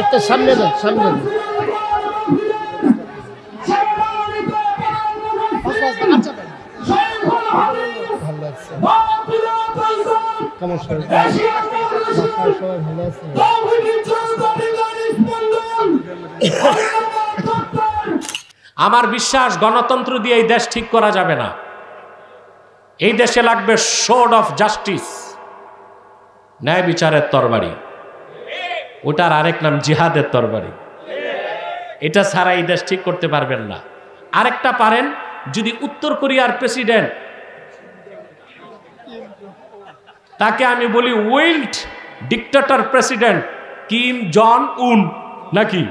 একটা সামনে দেন, সামনে দেন। ভালো আছে কেমন সবাই ভালো আছে? আমার বিশ্বাস গণতন্ত্র দিয়ে এই দেশ ঠিক করা যাবে না। এই দেশে লাগবে সোর্ড অফ জাস্টিস, ন্যায় বিচারের তরবারি। ওটার আরেক নাম জিহাদের তরবারি। এটা ছাড়া এই দেশ ঠিক করতে পারবেন না। আরেকটা পারেন, যদি উত্তর কোরিয়ার প্রেসিডেন্ট, তাকে আমি বলি ওয়াইল্ড ডিক্টেটর প্রেসিডেন্ট কিম জন উন নাকি,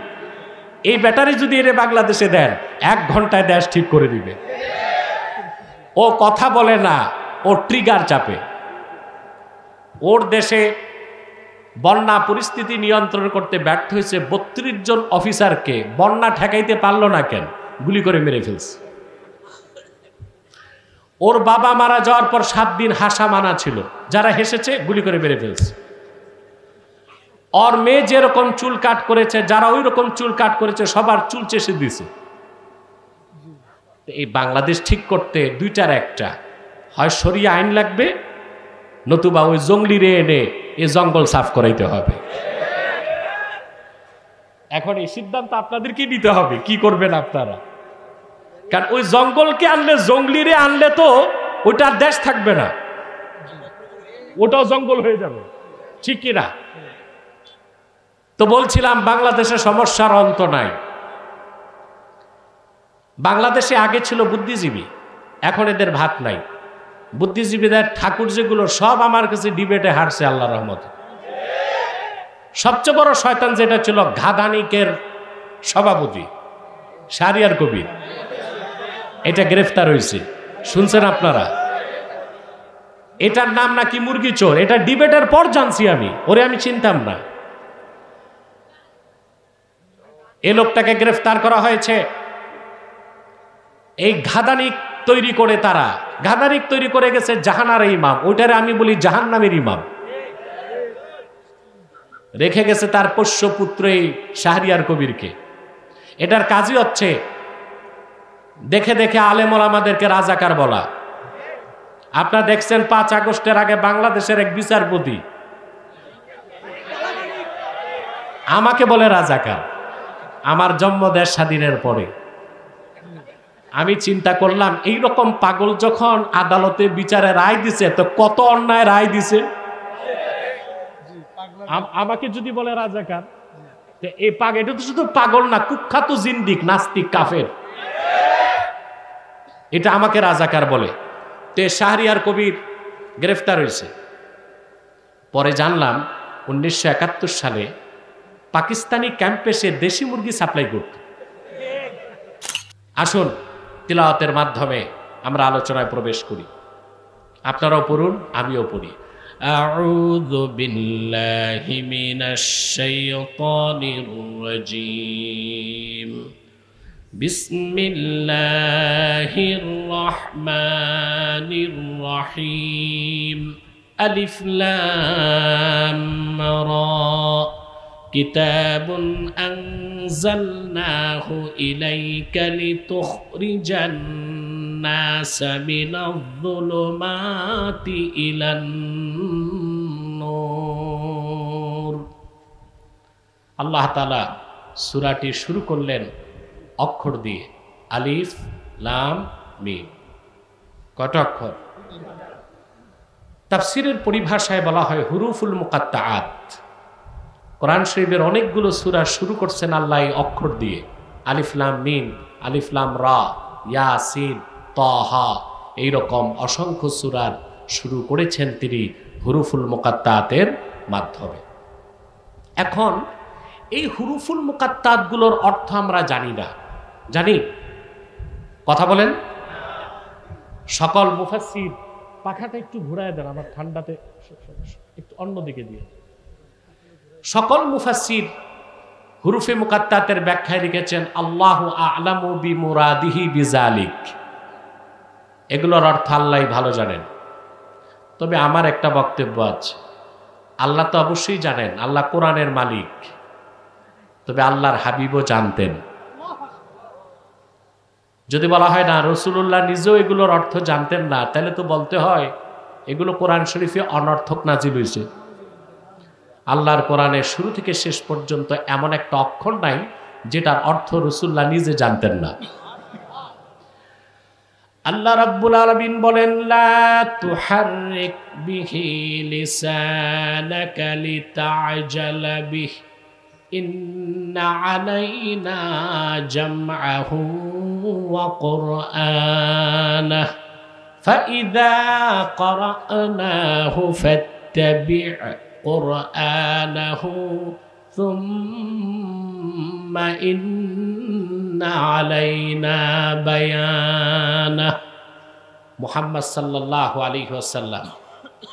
এই ব্যাটারি যদি এর বাংলাদেশে দেন 1 ঘন্টায় দেশ ঠিক করে দিবে। ও কথা বলে না, ও ট্রিগার চাপে। ওর দেশে বন্যা পরিস্থিতি নিয়ন্ত্রণ করতে ব্যর্থ হয়েছে, 32 জন অফিসারকে বন্যা ঠেকাইতে পারল না কেন, গুলি করে মেরে ফেলছে। ওর বাবা মারা যাওয়ার পর 7 দিন হাসা মানা ছিল, যারা হেসেছে গুলি করে মেরে ফেলছে। ওর মেয়ে যেরকম চুল কাট করেছে, যারা ওই রকম চুল কাট করেছে সবার চুল চেষে দিয়েছে। এই বাংলাদেশ ঠিক করতে দুইটার একটা, হয় শরিয়া আইন লাগবে, নতুবা ওই জঙ্গলিরে এনে এই জঙ্গল সাফ করাইতে হবে। এখন এই সিদ্ধান্ত আপনাদেরকে নিতে হবে, কি করবেন আপনারা। কারণ ওই জঙ্গলকে আনলে, জঙ্গলিরে আনলে তো ওইটা আর দেশ থাকবে না, ওটাও জঙ্গল হয়ে যাবে, ঠিক কিনা? তো বলছিলাম বাংলাদেশের সমস্যার অন্ত নাই। বাংলাদেশে আগে ছিল বুদ্ধিজীবী, এখন এদের ভাত নাই। বুদ্ধিজীবীদের ঠাকুর যেগুলো সব আমার কাছে ডিবেটে হারছে আল্লাহর রহমতে। সবচেয়ে বড় শয়তান যেটা ছিল ঘাদানিকের সভাপতি শাহরিয়ার কবির, এটা গ্রেফতার হয়েছে, শুনছেন আপনারা? এটার নাম নাকি মুরগি চোর। এটা ডিবেটের পর জানছি আমি, ওরে আমি চিনতাম না। এই লোকটাকে গ্রেফতার করা হয়েছে। এই ঘাদানিক তৈরি করে, তারা ঘাদানিক তৈরি করে গেছে জাহানার ইমাম, ওইটারে আমি বলি জাহান্নামের ইমাম। রেখে গেছে তার পোষ্য পুত্র এই শাহরিয়ার কবিরকে। এটার কাজই হচ্ছে দেখে দেখে আলেম ওলামাদেরকে রাজাকার বলা। আপনারা দেখছেন 5 আগস্টের আগে বাংলাদেশের এক বিচারপতি আমাকে বলে রাজাকার, আমার জন্ম দেশ স্বাধীনের পরে। আমি চিন্তা করলাম, এইরকম পাগল যখন আদালতে বিচারে রায় দিছে, তো কত অন্যায় রায় দিছে। আমাকে যদি বলে রাজাকার, এই পাগল, এটা তো শুধু পাগল না, কুখ্যাত জিন্দিক, নাস্তিক, কাফের, এটা আমাকে রাজাকার বলে। তো শাহরিয়ার কবির গ্রেফতার হয়েছে। পরে জানলাম 1971 সালে পাকিস্তানি ক্যাম্পে সে দেশি মুরগি সাপ্লাই করত। আসুন তিলাওয়াতের মাধ্যমে আমরা আলোচনায় প্রবেশ করি। আপনারাও পড়ুন, আমিও পড়ি। আউযু বিল্লাহি মিনাশ শাইতানির রাজীম। বিসমিল্লাহির রহমানির রহিম। আলিফ লাম রা। কিতাবুন আনজালনাহু ইলাইকা লিতুখরিজান নাসা মিনায-যুলুমাতি ইলান-নূর। আল্লাহ তাআলা সূরাটি শুরু করলেন অক্ষর দিয়ে, আলিফ লাম মিম। কত অক্ষর? তাফসীরের পরিভাষায় বলা হয় হুরুফুল মুকাত্তাআত। কোরআন শরীফের অনেকগুলো সূরা শুরু করছেন আল্লাহ এই অক্ষর দিয়ে, আলিফ লাম মিম, আলিফ লাম রা, ইয়াসিন, তাহা, এইরকম অসংখ্য সূরার শুরু করেছেন তিনি হুরুফুল মুকাত্তাআতের মাধ্যমে। এখন এই হুরুফুল মুকাত্তাআতগুলোর অর্থ আমরা জানি না, জানি? কথা বলেন। সকল মুফাসসির, পাখাটা একটু ঘুরায় দেন, আমার ঠান্ডাতে একটু অন্যদিকে দিয়ে। সকল মুফাসসির হুরুফে মুকাত্তাতের ব্যাখ্যায় লিখেছেন আল্লাহু আ'লামু বিমুরাদিহি বিযালিক। এগুলোর অর্থ আল্লাহই ভালো জানেন। তবে আমার একটা বক্তব্য আছে, আল্লাহ তো অবশ্যই জানেন, আল্লাহ কোরআনের মালিক, তবে আল্লাহর হাবিবও জানতেন। যদি বলা হয় না রাসূলুল্লাহ নিজেও এগুলোর অর্থ জানতেন না, তাহলে তো বলতে হয় এগুলো কোরআন শরীফে অনর্থক নাজিল হয়েছে। আল্লাহর কোরআনের শুরু থেকে শেষ পর্যন্ত এমন একটা অক্ষর নাই যেটার অর্থ রাসূলুল্লাহ নিজে জানতেন না। আল্লাহ রাব্বুল আলামিন বলেন, লা তুহাররিক বিহি লিসানাকা লিতা'জালা বিহি ইন্না আলাইনা জামআহু ওয়া কুরআনাহু ফাইযা ক্বরা'নাহু ফাত্তাবি' কুরআনাহু সুম্মা ইন্না আলাইনা বায়ানাহু। মুহাম্মদ সাল্লাল্লাহু আলাইহি ওয়াসাল্লাম,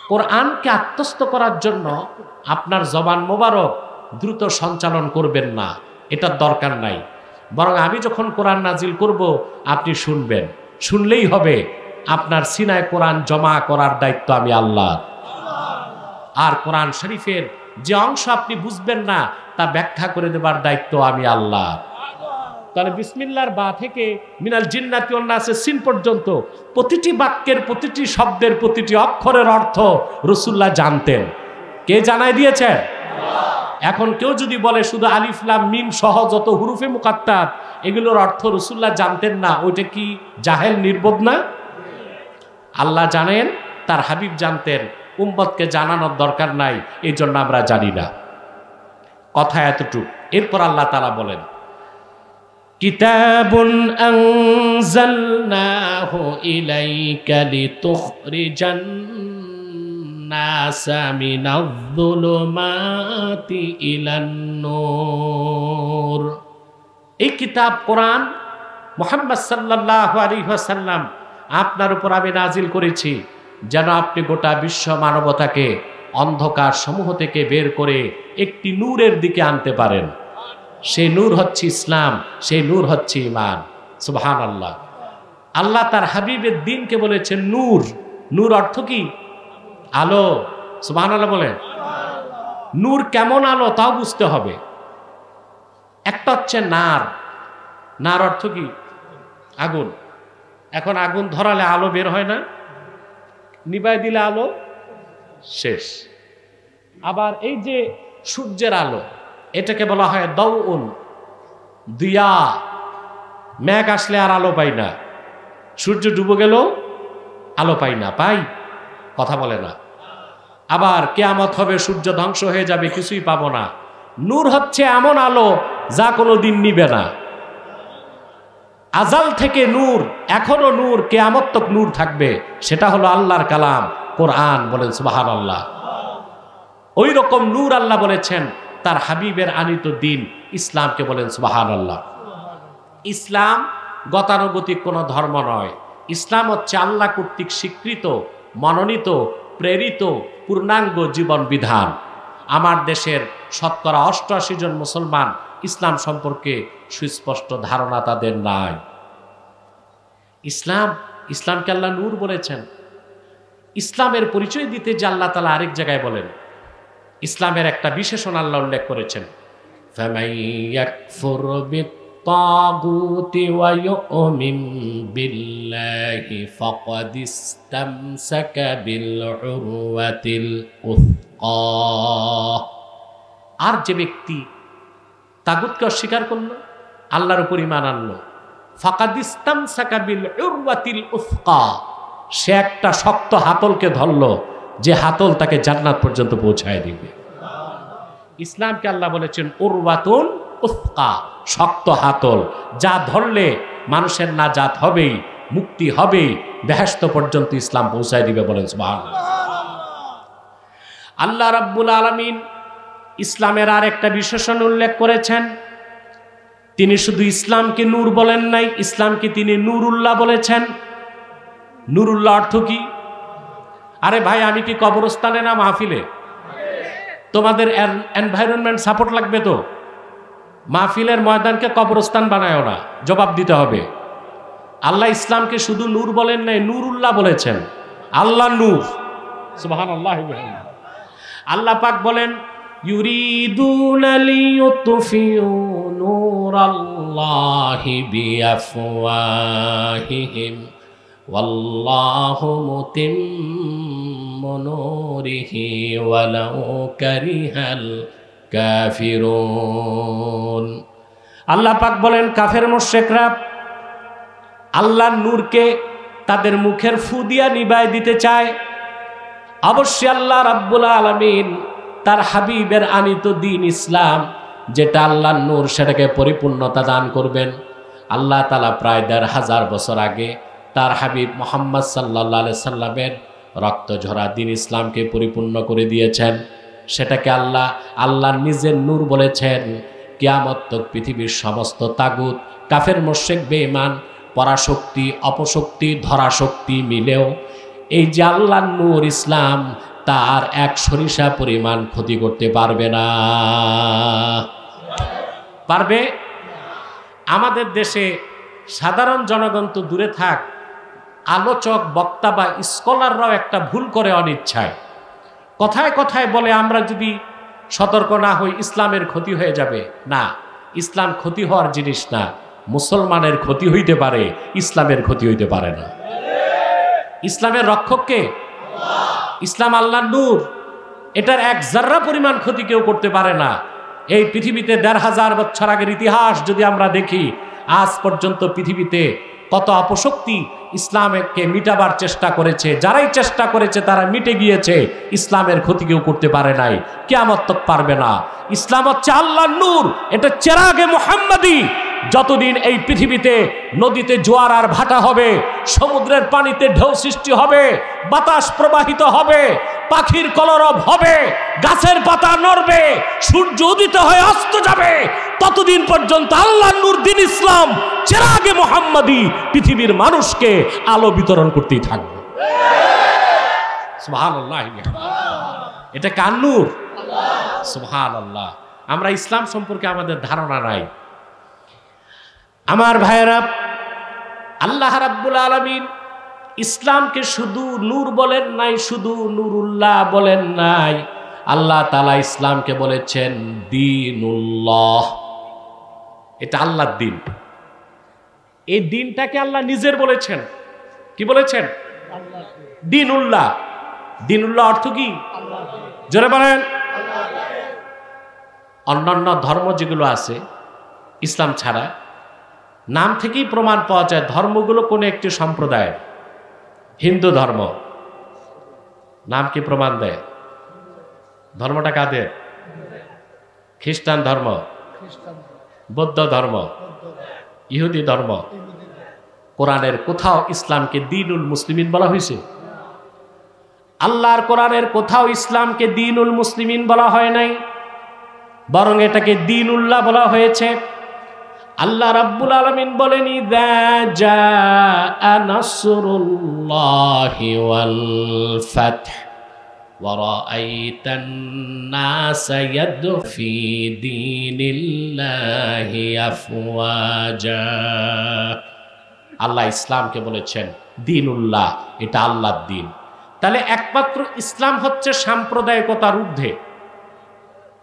কোরআনকে আত্মস্থ করার জন্য আপনার জবান মোবারক দ্রুত সঞ্চালন করবেন না, এটার দরকার নাই। বরং আমি যখন কোরআন নাজিল করব আপনি শুনবেন, শুনলেই হবে। আপনার সিনায় কোরআন জমা করার দায়িত্ব আমি আল্লাহ। আর কোরআন শরীফের যে অংশ আপনি বুঝবেন না তা ব্যাখ্যা করে দেবার দায়িত্ব আমি আল্লাহ। তাহলে বিসমিল্লাহর বা থেকে মিনাল জিন্নাতি ওয়ান নাসের সিন পর্যন্ত প্রতিটি বাক্যের, প্রতিটি শব্দের, প্রতিটি অক্ষরের অর্থ রাসূলুল্লাহ জানতেন। কে জানাই দিয়েছে? এখন কেউ যদি বলে শুধু আলিফ লাম মিম সহ যত হুরুফে মুকাত্তাত এগুলোর অর্থ রাসূলুল্লাহ জানতেন না, ওইটা কি জাহেল নির্বোধ না? আল্লাহ জানেন, তার হাবিব জানতেন, উম্মতকে জানানোর দরকার নাই, এই জন্য আমরা জানি না। কথা এতটুকু। এরপর আল্লাহ তাআলা বলেন, কিতাবুন আনজালনাহু ইলাইকা লিতুখরিজান নাসা মিনাজ-যুলুমাতি ইলান-নূর। এই কিতাব কোরআন মুহাম্মদ সাল্লাল্লাহু আলাইহি ওয়াসাল্লাম আপনার উপর আমি নাজিল করেছি যেন আপনি গোটা বিশ্ব মানবতাকে অন্ধকার সমূহ থেকে বের করে একটি নূরের দিকে আনতে পারেন। সেই নূর হচ্ছে ইসলাম, সেই নূর হচ্ছে ঈমান। সুবহানাল্লাহ। আল্লাহ তার হাবিবের দ্বীনকে বলেছেন নূর। নূর অর্থ কি? আলো। সুবহানাল্লাহ বলেন। নূর কেমন আলো তাও বুঝতে হবে। একটা হচ্ছে নার। নার অর্থ কি? আগুন। এখন আগুন ধরালে আলো বের হয় না, নিভায় দিলে আলো শেষ। আবার এই যে সূর্যের আলো, এটাকে বলা হয় দাউন, দিয়া। মেঘ আসলে আর আলো পাই না, সূর্য ডুবে গেল আলো পাই না। পাই? কথা বলে না। আবার কিয়ামত হবে, সূর্য ধ্বংস হয়ে যাবে, কিছুই পাবো না। নূর হচ্ছে এমন আলো যা কোনো দিন নিবে না। আজাল থেকে নূর, এখনো নূর, কিয়ামত তক নূর থাকবে। সেটা হলো আল্লাহর কালাম কোরআন। বলেন সুবহানাল্লাহ। ওই রকম নূর আল্লাহ বলেছেন তার হাবিবের আনিত দিন ইসলামকে। বলেন সুবহানাল্লাহ। ইসলাম গতানুগতিক কোনো ধর্ম নয়। ইসলাম হচ্ছে আল্লাহ কর্তৃক স্বীকৃত, মনোনীত, প্রেরিত পূর্ণাঙ্গ জীবন বিধান। আমার দেশের শতকরা ৮৮ জন মুসলমান ইসলাম সম্পর্কে সুস্পষ্ট ধারণা তাদের নাই। ইসলামকে আল্লাহ নূর বলেছেন। ইসলামের পরিচয় দিতে যে আল্লাহ তাআলা আরেক জায়গায় বলেন, ইসলামের একটা বিশেষণ আল্লাহ উল্লেখ করেছেন, ফামান ইয়াকফুর বিত-তাগুতি ওয়া ইউমিন বিল্লাহি ফাকাদ ইসতামসাকা বিল উরওয়াতিল উসকা। আর যে ব্যক্তি তাগুতকে অস্বীকার করলো, আল্লাহর উপর ঈমান আনলো, ফাকাদ ইসতামসাকা বিল উরওয়াতিল উসকা, সে একটা শক্ত হাতলকে ধরলো, যে হাতল তাকে জান্নাত পর্যন্ত পৌঁছায় দিবে। ইসলামকে আল্লাহ বলেছেন উরওয়াতুন উসকা, শক্ত হাতল, যা ধরলে মানুষের নাজাত হবেই, মুক্তি হবেই, বেহেশত পর্যন্ত ইসলাম পৌঁছায় দিবে। বলেন সুবহানাল্লাহ। আল্লাহ রাব্বুল আলামিন ইসলামের আর একটা বিশেষণ উল্লেখ করেছেন। তিনি শুধু ইসলামকে নূর বলেন নাই, ইসলামকে তিনি নূরুল্লাহ বলেছেন। নূরুল্লাহ অর্থ কি? আরে ভাই, আমি কি কবরস্থানে না মাহফিলে? তোমাদের এনভায়রনমেন্ট সাপোর্ট লাগবে তো। মাহফিলের ময়দানকে কবরস্থান বানায়ও না, জবাব দিতে হবে। আল্লাহ ইসলামকে শুধু নূর বলেন নাই, নূরুল্লাহ বলেছেন। আল্লাহ নূর। সুবহানাল্লাহ। আল্লাহ পাক বলেন, ইউরিদুনা লিইউতফিউ নূরাল্লাহি বিআফওয়াহিহিম ওয়াল্লাহু মুতিম্মু নূরিহি ওয়ালাউ কারিহাল কাফিরুন। আল্লাহ পাক বলেন, কাফের মুশরিকরা আল্লাহর নূরকে তাদের মুখের ফু দিয়া নিভায় দিতে চায়। অবশ্যই আল্লাহ রাব্বুল আলামিন তার হাবিবের আনিত দ্বীন ইসলাম, যেটা আল্লাহর নূর, সেটাকে পরিপূর্ণতা দান করবেন। আল্লাহ তাআলা প্রায় ১৫০০ বছর আগে তার হাবিব মুহাম্মদ সাল্লাল্লাহু আলাইহি সাল্লামের রক্ত ঝরা দ্বীন ইসলামকে পরিপূর্ণ করে দিয়েছেন। সেটাকে আল্লাহ নিজের নূর বলেছেন। কিয়ামত তক পৃথিবীর সমস্ত তাগুত, কাফের মুশরিক, বেঈমান, পরাশক্তি, অপশক্তি, ধরাশক্তি মিলেও এই যে আল্লাহর নূর ইসলাম, তার এক সরিষা পরিমাণ ক্ষতি করতে পারবে না। পারবে? আমাদের দেশে সাধারণ জনগণ তো দূরে থাক, আলোচক, বক্তা বা স্কলাররাও একটা ভুল করে অনিচ্ছায়। কথায় কথায় বলে আমরা যদি সতর্ক না হই ইসলামের ক্ষতি হয়ে যাবে। না, ইসলাম ক্ষতি হওয়ার জিনিস না। মুসলমানের ক্ষতি হইতে পারে, ইসলামের ক্ষতি হইতে পারে না। ইসলামের রক্ষক কে? ইসলাম আল্লাহর নূর। এটার এক জাররা পরিমাণ ক্ষতি কেউ করতে পারে না। এই পৃথিবীতে ১৫০০ বছর আগের ইতিহাস যদি আমরা দেখি, আজ পর্যন্ত পৃথিবীতে কত অপশক্তি ইসলামকে মিটাবার চেষ্টা করেছে। যারাই চেষ্টা করেছে তারা মিটে গিয়েছে। ইসলামের ক্ষতি কেউ করতে পারে নাই, কিয়ামত তক পারবে না। ইসলাম হচ্ছে আল্লাহর নূর, এটা চেরাগে মুহাম্মাদি। যতদিন এই পৃথিবীতে নদীতে জোয়ার আর ভাটা হবে, সমুদ্রের পানিতে ঢেউ সৃষ্টি হবে, বাতাস প্রবাহিত হবে, পাখির কলরব হবে, গাছের পাতা নড়বে, সূর্য উদিত হয়ে অস্ত যাবে, ততদিন পর্যন্ত আল্লাহর নূর দ্বীন ইসলাম চেরাগে মুহাম্মাদি পৃথিবীর মানুষকে আলো বিতরণ করতেই থাকবে। সুবহানাল্লাহ। এটা কার নূর? সুবহানাল্লাহ। আমরা ইসলাম সম্পর্কে আমাদের ধারণা নাই। আমার ভাইয়েরা, আল্লাহ রাব্বুল আলামিন ইসলামকে শুধু নূর বলেন নাই, শুধু নূরুল্লাহ বলেন নাই। আল্লাহ তাআলা ইসলামকে বলেছেন দ্বীনুল্লাহ। এটা আল্লাহর দ্বীন। এই দ্বীনটাকে আল্লাহ নিজের বলেছেন। কি বলেছেন? দ্বীনুল্লাহ। দ্বীনুল্লাহ অর্থ কি? জোরে বলেন। অন্যান্য ধর্ম যেগুলো আছে ইসলাম ছাড়া, নাম থেকেই প্রমাণ পাওয়া যায় ধর্মগুলো কোন একটি সম্প্রদায়ের। হিন্দু ধর্ম নাম কি প্রমাণ দেয়? ধর্মটা কাদের? খ্রিস্টান ধর্ম, বৌদ্ধ ধর্ম, ইহুদি ধর্ম। কোরআনের কোথাও ইসলামকে দ্বীনুল মুসলিমিন বলা হয়েছে? আল্লাহর কোরআনের কোথাও ইসলামকে দ্বীনুল মুসলিমিন বলা হয় নাই, বরং এটাকে দ্বীনুল্লাহ বলা হয়েছে। আল্লাহ রাব্বুল আলামিন বলেন, ইযা জাআ নাসরুল্লাহি ওয়াল ফাতহ ওয়া রাআইতান নাসা ইয়াদখুলুনা ফি দীনিল্লাহি আফওয়াজা। আল্লাহ ইসলামকে বলেছেন দ্বীনুল্লাহ, এটা আল্লাহর দ্বীন। তাহলে একমাত্র ইসলাম হচ্ছে সাম্প্রদায়িকতার ঊর্ধ্বে।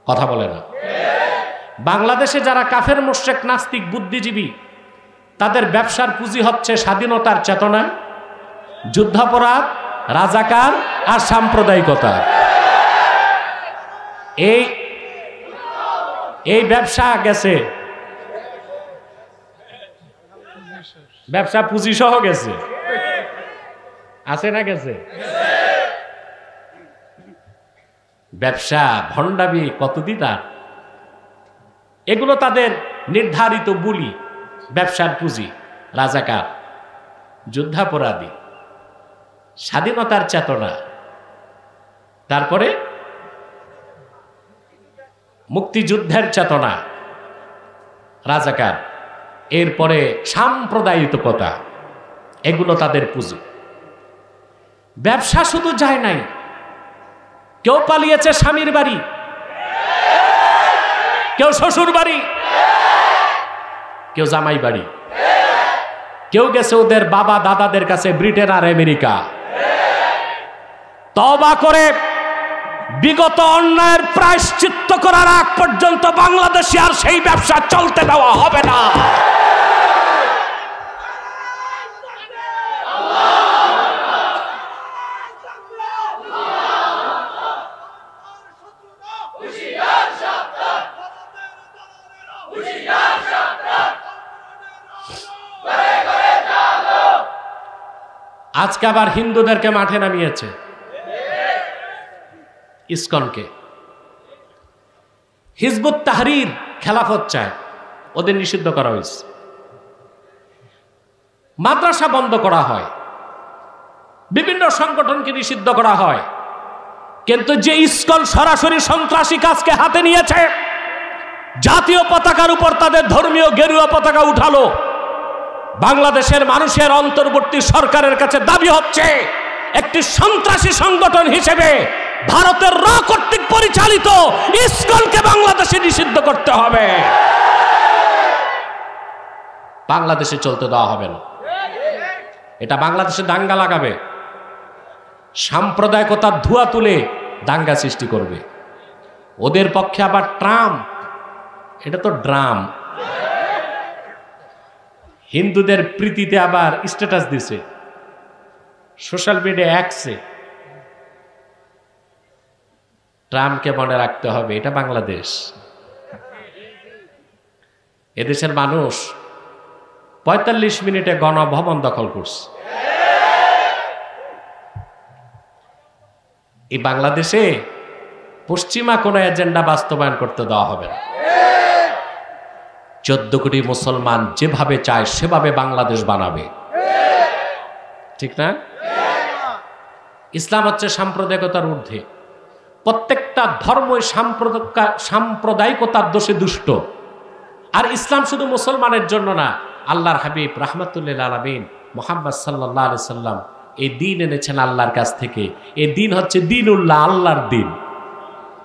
কথা বলে না? বাংলাদেশে যারা কাফের মুশরিক, নাস্তিক, বুদ্ধিজীবী, তাদের ব্যবসার পুঁজি হচ্ছে স্বাধীনতার চেতনা, যুদ্ধাপরাধ, রাজাকার আর সাম্প্রদায়িকতা। এই ব্যবসা গেছে, ব্যবসা পুঁজি সহ গেছে। আছে না গেছে? ব্যবসা, ভণ্ডামি কতদিন আর। এগুলো তাদের নির্ধারিত বুলি, ব্যবসার পুঁজি, রাজাকার, যুদ্ধাপরাধী, স্বাধীনতার চেতনা, তারপরে মুক্তিযুদ্ধের চেতনা, রাজাকার, এরপরে সাম্প্রদায়িকতা, এগুলো তাদের পুঁজি। ব্যবসা শুধু যায় নাই, কেউ পালিয়েছে স্বামীর বাড়ি, কেউ শ্বশুর বাড়ি, কেউ জামাই বাড়ি, কেউ গেছে ওদের বাবা দাদাদের কাছে ব্রিটেন আর আমেরিকা। তওবা করে বিগত অন্যায়ের প্রায়শ্চিত্ত করার আগ পর্যন্ত বাংলাদেশে আর সেই ব্যবসা চলতে দেওয়া হবে না। আজকে আবার হিন্দুদেরকে মাঠে নামিয়েছে, ইসকনকে। হিজবুত তাহরির খেলাফত চায়, ওদের নিষিদ্ধ করা হয়েছে। মাদ্রাসা বন্ধ করা হয়, বিভিন্ন সংগঠনকে নিষিদ্ধ করা হয়, কিন্তু যে ইসকন সরাসরি সন্ত্রাসী কাজকে হাতে নিয়েছে, জাতীয় পতাকার উপর তাদের ধর্মীয় গেরুয়া পতাকা উঠালো, বাংলাদেশের মানুষের অন্তর্বর্তী সরকারের কাছে দাবি হচ্ছে একটি সন্ত্রাসী সংগঠন হিসেবে ভারতের র কর্তৃক পরিচালিত ইসকনকে বাংলাদেশে নিষিদ্ধ করতে হবে। বাংলাদেশে চলতে দেওয়া হবে না। এটা বাংলাদেশে দাঙ্গা লাগাবে, সাম্প্রদায়িকতার ধোঁয়া তুলে দাঙ্গা সৃষ্টি করবে। ওদের পক্ষে আবার ট্রাম্প, এটা তো ড্রাম। হিন্দুদের প্রীতিতে আবার স্ট্যাটাস দিছে সোশ্যাল মিডিয়া অ্যাক্সে। ট্রাম্পকে মনে রাখতে হবে, এটা বাংলাদেশ। এদেশের মানুষ ৪৫ মিনিটে গণভবন দখল করছে। এই বাংলাদেশে পশ্চিমা কোন এজেন্ডা বাস্তবায়ন করতে দেওয়া হবে না। 14 কোটি মুসলমান যেভাবে চায় সেভাবে বাংলাদেশ বানাবে, ঠিক না? ইসলাম হচ্ছে সাম্প্রদায়িকতার ঊর্ধ্বে। প্রত্যেকটা ধর্মই সাম্প্রদায়িকতার দোষে দুষ্ট। আর ইসলাম শুধু মুসলমানের জন্য না, আল্লাহর হাবিব রাহমাতুল্লিল আলামিন মুহাম্মদ সাল্লাল্লাহু আলাইহি সাল্লাম এই দিন এনেছেন আল্লাহর কাছ থেকে। এই দিন হচ্ছে দিনুল্লাহ, আল্লাহর দিন।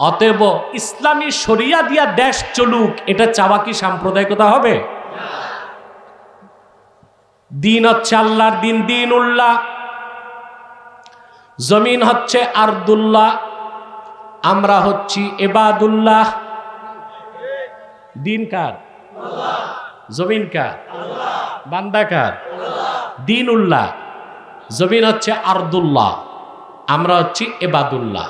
অতএব ইসলামী শরিয়া দিয়া দেশ চলুক, এটা চাওয়া কি সাম্প্রদায়িকতা হবে? দিন হচ্ছে আল্লাহর দিন, দিনুল্লাহ। জমিন হচ্ছে আরদুল্লাহ, আমরা হচ্ছি ইবাদুল্লাহ। দিন কার? জমিন কার? বান্দা কার? দিনুল্লাহ। জমিন হচ্ছে আরদুল্লাহ, আমরা হচ্ছি ইবাদুল্লাহ।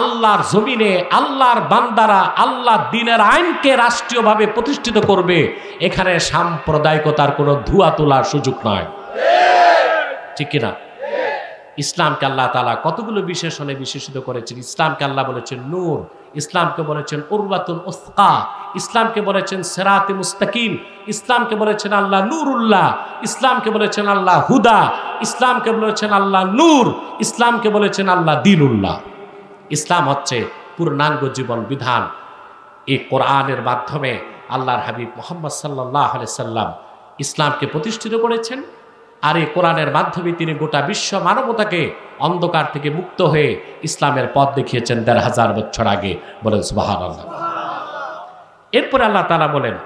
আল্লাহর জমিনে আল্লাহর বান্দারা আল্লাহ দিনের আইনকে রাষ্ট্রীয়ভাবে প্রতিষ্ঠিত করবে। এখানে সাম্প্রদায়িকতার কোনো ধোঁয়া তোলার সুযোগ নয়, ঠিক কিনা? ইসলামকে আল্লাহ তাআলা কতগুলো বিশেষণে বিশেষিত করেছেন। ইসলামকে আল্লাহ বলেছেন নূর, ইসলামকে বলেছেন উরওয়াতুল উসকা, ইসলামকে বলেছেন সিরাতে মুস্তাকিম, ইসলামকে বলেছেন আল্লাহ নূরুল্লাহ, ইসলামকে বলেছেন আল্লাহ হুদা, ইসলামকে বলেছেন আল্লাহ নূর, ইসলামকে বলেছেন আল্লাহ দীনুল্লাহ। ইসলাম হচ্ছে পূর্ণাঙ্গ জীবন বিধান। এই কোরআনের মাধ্যমে আল্লাহর হাবিব মুহাম্মদ সাল্লাল্লাহু আলাইহি সাল্লাম ইসলামকে প্রতিষ্ঠিত করেছেন। আর এই কোরআনের মাধ্যমে তিনি গোটা বিশ্ব মানবতাকে অন্ধকার থেকে মুক্ত হয়ে ইসলামের পথ দেখিয়েছেন ১৫০০ বছর আগে। বলেন সুবহানাল্লাহ। এরপরে আল্লাহ তাআলা বলেন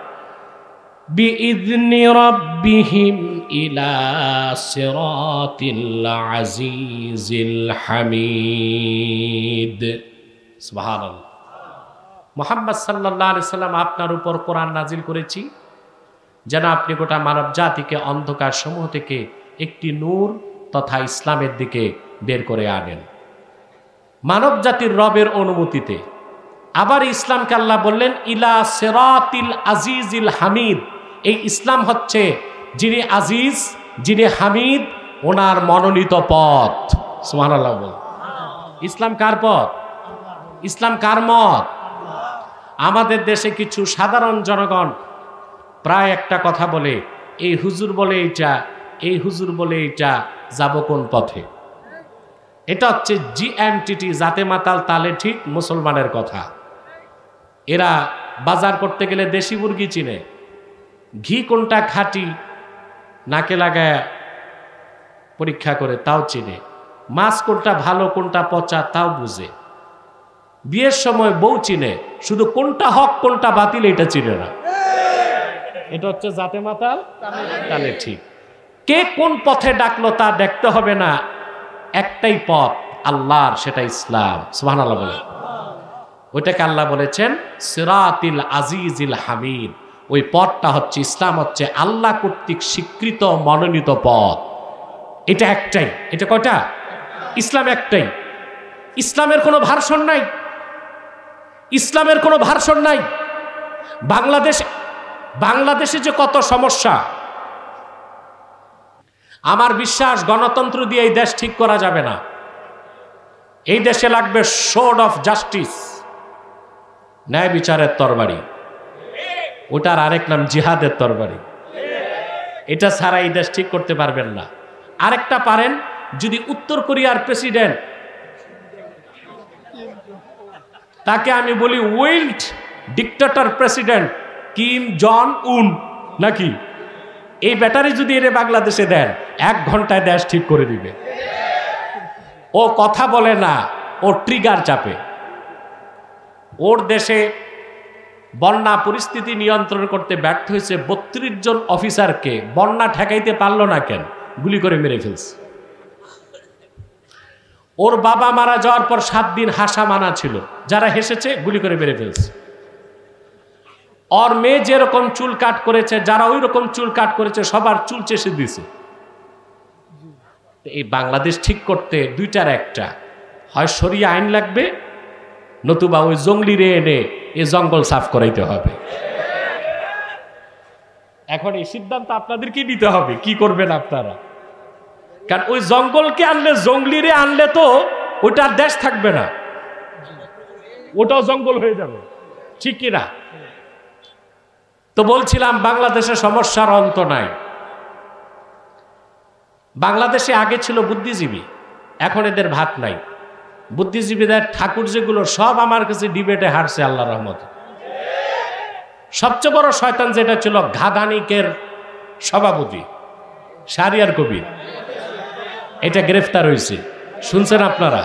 বিইذনি রাব্বিহিম ইলা সিরাতিল আজিজিল হামিদ। সুবহানাল্লাহ। মুহাম্মদ সাল্লাল্লাহু আলাইহি সাল্লাম, আপনার উপর কোরআন নাজিল করেছি যেন আপনি গোটা মানব জাতিকে অন্ধকার সমূহ থেকে একটি নূর তথা ইসলামের দিকে বের করে আনেন, মানব জাতির রবের অনুমতিতে। আবার ইসলামকে আল্লাহ বললেন ইলা সিরাতিল আজিজিল হামিদ। এই ইসলাম হচ্ছে যিনি আজিজ, যিনি হামিদ, ওনার মনোনীত পথ। সুবহানাল্লাহ বল। ইসলাম কার পথ? ইসলাম কার মত? আমাদের দেশে কিছু সাধারণ জনগণ প্রায় একটা কথা বলে, এই হুজুর বলে এইটা, এই হুজুর বলে এইটা, যাব কোন পথে? এটা হচ্ছে জিএমটিটি, জাতে মাতাল তালে ঠিক মুসলমানের কথা। এরা বাজার করতে গেলে দেশি মুরগি চিনে, ঘি কোনটা খাঁটি নাকে লাগায় পরীক্ষা করে তাও চিনে, মাছ কোনটা ভালো কোনটা পচা তাও বুঝে, বিয়ের সময় বউ চিনে, শুধু কোনটা হক কোনটা বাতিল এটা চিনে না। এটা হচ্ছে জাতে মাতাল তালে ঠিক। কে কোন পথে ডাকলো তা দেখতে হবে না, একটাই পথ আল্লাহর, সেটা ইসলাম। সুবহানাল্লাহ বলে। ওইটাকে আল্লাহ বলেছেন সিরাতিল আজিজিল হামিদ। ওই পথটা হচ্ছে, ইসলাম হচ্ছে আল্লাহ কর্তৃক স্বীকৃত মনোনীত পথ। এটা একটাই। এটা কয়টা? ইসলাম একটাই। ইসলামের কোনো ভার্সন নাই, ইসলামের কোনো ভার্সন নাই। বাংলাদেশে যে কত সমস্যা, আমার বিশ্বাস গণতন্ত্র দিয়ে এই দেশ ঠিক করা যাবে না। এই দেশে লাগবে সোর্ড অফ জাস্টিস, ন্যায় বিচারের তরবারি। ওটার আরেক নাম জিহাদের তরবারি। এটা ছাড়া এই দেশ ঠিক করতে পারবেন না। আরেকটা পারেন, যদি উত্তর কোরিয়ার প্রেসিডেন্ট, তাকে আমি বলি উইল্ড ডিক্টেটর প্রেসিডেন্ট কিম জন উন নাকি, এই ব্যাটারি যদি এর বাংলাদেশে দেন 1 ঘন্টায় দেশ ঠিক করে দিবে। ও কথা বলে না, ও ট্রিগার চাপে। ওর দেশে বন্যা পরিস্থিতি নিয়ন্ত্রণ করতে ব্যর্থ হয়েছে, 32 জন অফিসারকে বন্যা ঠেকাইতে পারল না কেন, গুলি করে মেরে ফেলছে। ওর বাবা মারা যাওয়ার পর 7 দিন হাসা মানা ছিল, যারা হেসেছে গুলি করে মেরে ফেলছে। ওর মেয়ে যেরকম চুল কাট করেছে, যারা ওই রকম চুল কাট করেছে সবার চুল চেষে দিছে। এই বাংলাদেশ ঠিক করতে দুইটার একটা, হয় শরিয়া আইন লাগবে, নতুবা ওই জঙ্গলিরে এনে এই জঙ্গল সাফ করাইতে হবে। এখন এই সিদ্ধান্ত আপনাদেরকে নিতে হবে, কি করবেন আপনারা। কারণ ওই জঙ্গলকে আনলে, জঙ্গলিরে আনলে তো ওইটার দেশ থাকবে না, ওটাও জঙ্গল হয়ে যাবে, ঠিক কিনা? তো বলছিলাম বাংলাদেশের সমস্যার অন্ত নাই। বাংলাদেশে আগে ছিল বুদ্ধিজীবী, এখন এদের ভাত নাই। বুদ্ধিজীবীদের ঠাকুর যেগুলো সব আমার কাছে ডিবেটে হারছে আল্লাহর রহমতে। সবচেয়ে বড় শয়তান যেটা ছিল, ঘাদানিকের সভাপতি শাহরিয়ার কবির, এটা গ্রেফতার হয়েছে, শুনছেন আপনারা?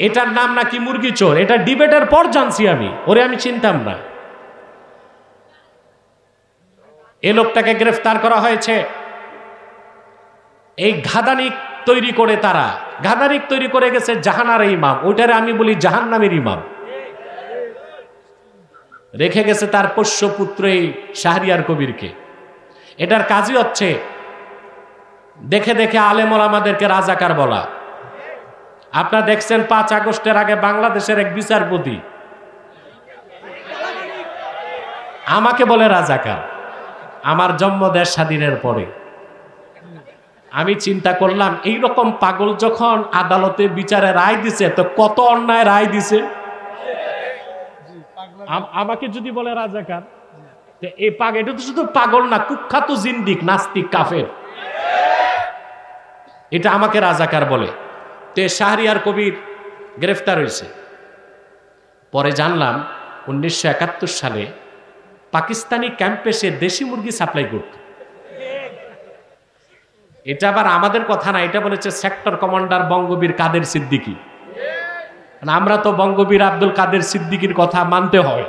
এটার নাম নাকি মুরগি চোর। এটা ডিবেটের পর জানছি আমি, ওরে আমি চিনতাম না। এই লোকটাকে গ্রেফতার করা হয়েছে। এই ঘাদানিক তৈরি করে, তারা ঘাদানিক তৈরি করে গেছে জাহানার ইমাম, ওইটারে আমি বলি জাহান্নামের ইমাম। রেখে গেছে তার পোষ্য পুত্র এই শাহরিয়ার কবিরকে। এটার কাজই হচ্ছে দেখে দেখে আলেম ওলামাদেরকে রাজাকার বলা। আপনারা দেখছেন 5 আগস্টের আগে বাংলাদেশের এক বিচারপতি আমাকে বলে রাজাকার, আমার জন্ম দেশ স্বাধীনের পরে। আমি চিন্তা করলাম, এইরকম পাগল যখন আদালতে বিচারে রায় দিছে, তো কত অন্যায় রায় দিছে। আমাকে যদি বলে রাজাকার, এই পাগল, এটা তো শুধু পাগল না, কুখ্যাত জিন্দিক, নাস্তিক, কাফের, এটা আমাকে রাজাকার বলে। তে শাহরিয়ার কবির গ্রেফতার হয়েছে। পরে জানলাম 1971 সালে পাকিস্তানি ক্যাম্পে সে দেশি মুরগি সাপ্লাই করত। এটা আবার আমাদের কথা না, এটা বলেছে সেক্টর কমান্ডার বঙ্গবীর কাদের সিদ্দিকী। আমরা তো বঙ্গবীর আব্দুল কাদের সিদ্দিকীর কথা মানতে হয়,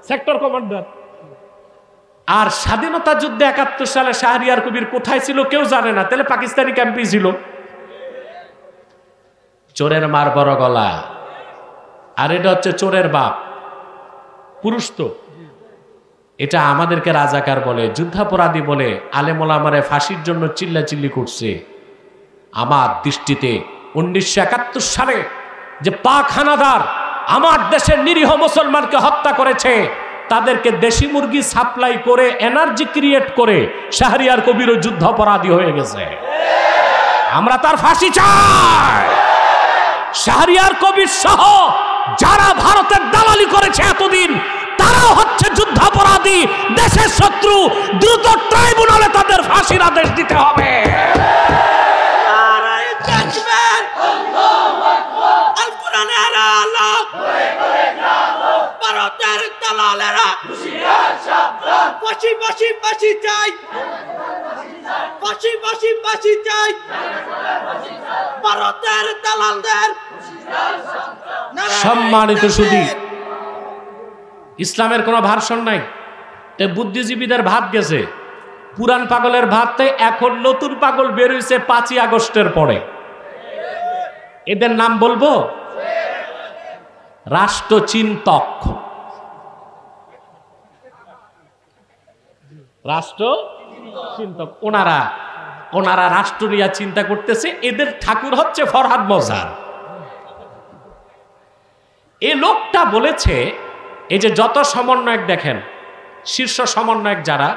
সেক্টর কমান্ডার। আর স্বাধীনতা যুদ্ধে 71 সালে শাহরিয়ার কবির কোথায় ছিল কেউ জানে না, তাহলে পাকিস্তানি ক্যাম্পে ছিল। চোরের মার বড় গলা, আর এটা হচ্ছে চোরের বাপ, পুরুষ তো। এটা আমাদেরকে রাজাকার বলে, যুদ্ধাপরাধী বলে, আলেম ওলামারে ফাঁসির জন্য চিল্লাচিল্লি করছে। আমার দৃষ্টিতে 1971 সালে যে পাক হানাদার আমার দেশের নিরীহ মুসলমানকে হত্যা করেছে, তাদেরকে দেশি মুরগি সাপ্লাই করে এনার্জি ক্রিয়েট করে শাহরিয়ার কবিরও যুদ্ধাপরাধী হয়ে গেছে। আমরা তার ফাঁসি চাই। শাহরিয়ার কবির সহ যারা ভারতের দালালি করেছে এতদিন, তারাও হচ্ছে যুদ্ধাপরাধী, দেশের শত্রু। দ্রুত ট্রাইব্যুনালে তাদের ফাঁসির আদেশ দিতে হবে। ভারতের দালালেরা ফাঁসি ফাঁসি ফাঁসি চাই, ফাঁসি ফাঁসি ফাঁসি চাই, ভারতের দালালদের। সম্মানিত সুধী, ইসলামের কোনো ভার্সন নাই। বুদ্ধিজীবীদের ভাত গেছে, পুরান পাগলের ভাততে এখন নতুন পাগল বের হয়েছে 5ই আগস্টের পরে। এদের নাম বলবো? রাষ্ট্রচিন্তক। রাষ্ট্রচিন্তক ওনারা রাষ্ট্র নিয়ে চিন্তা করতেছে। এদের ঠাকুর হচ্ছে ফরহাদ মজহার। এই লোকটা বলেছে, এই যে যত সমন্বয়ক দেখেন, শীর্ষ সমন্বয়ক যারা,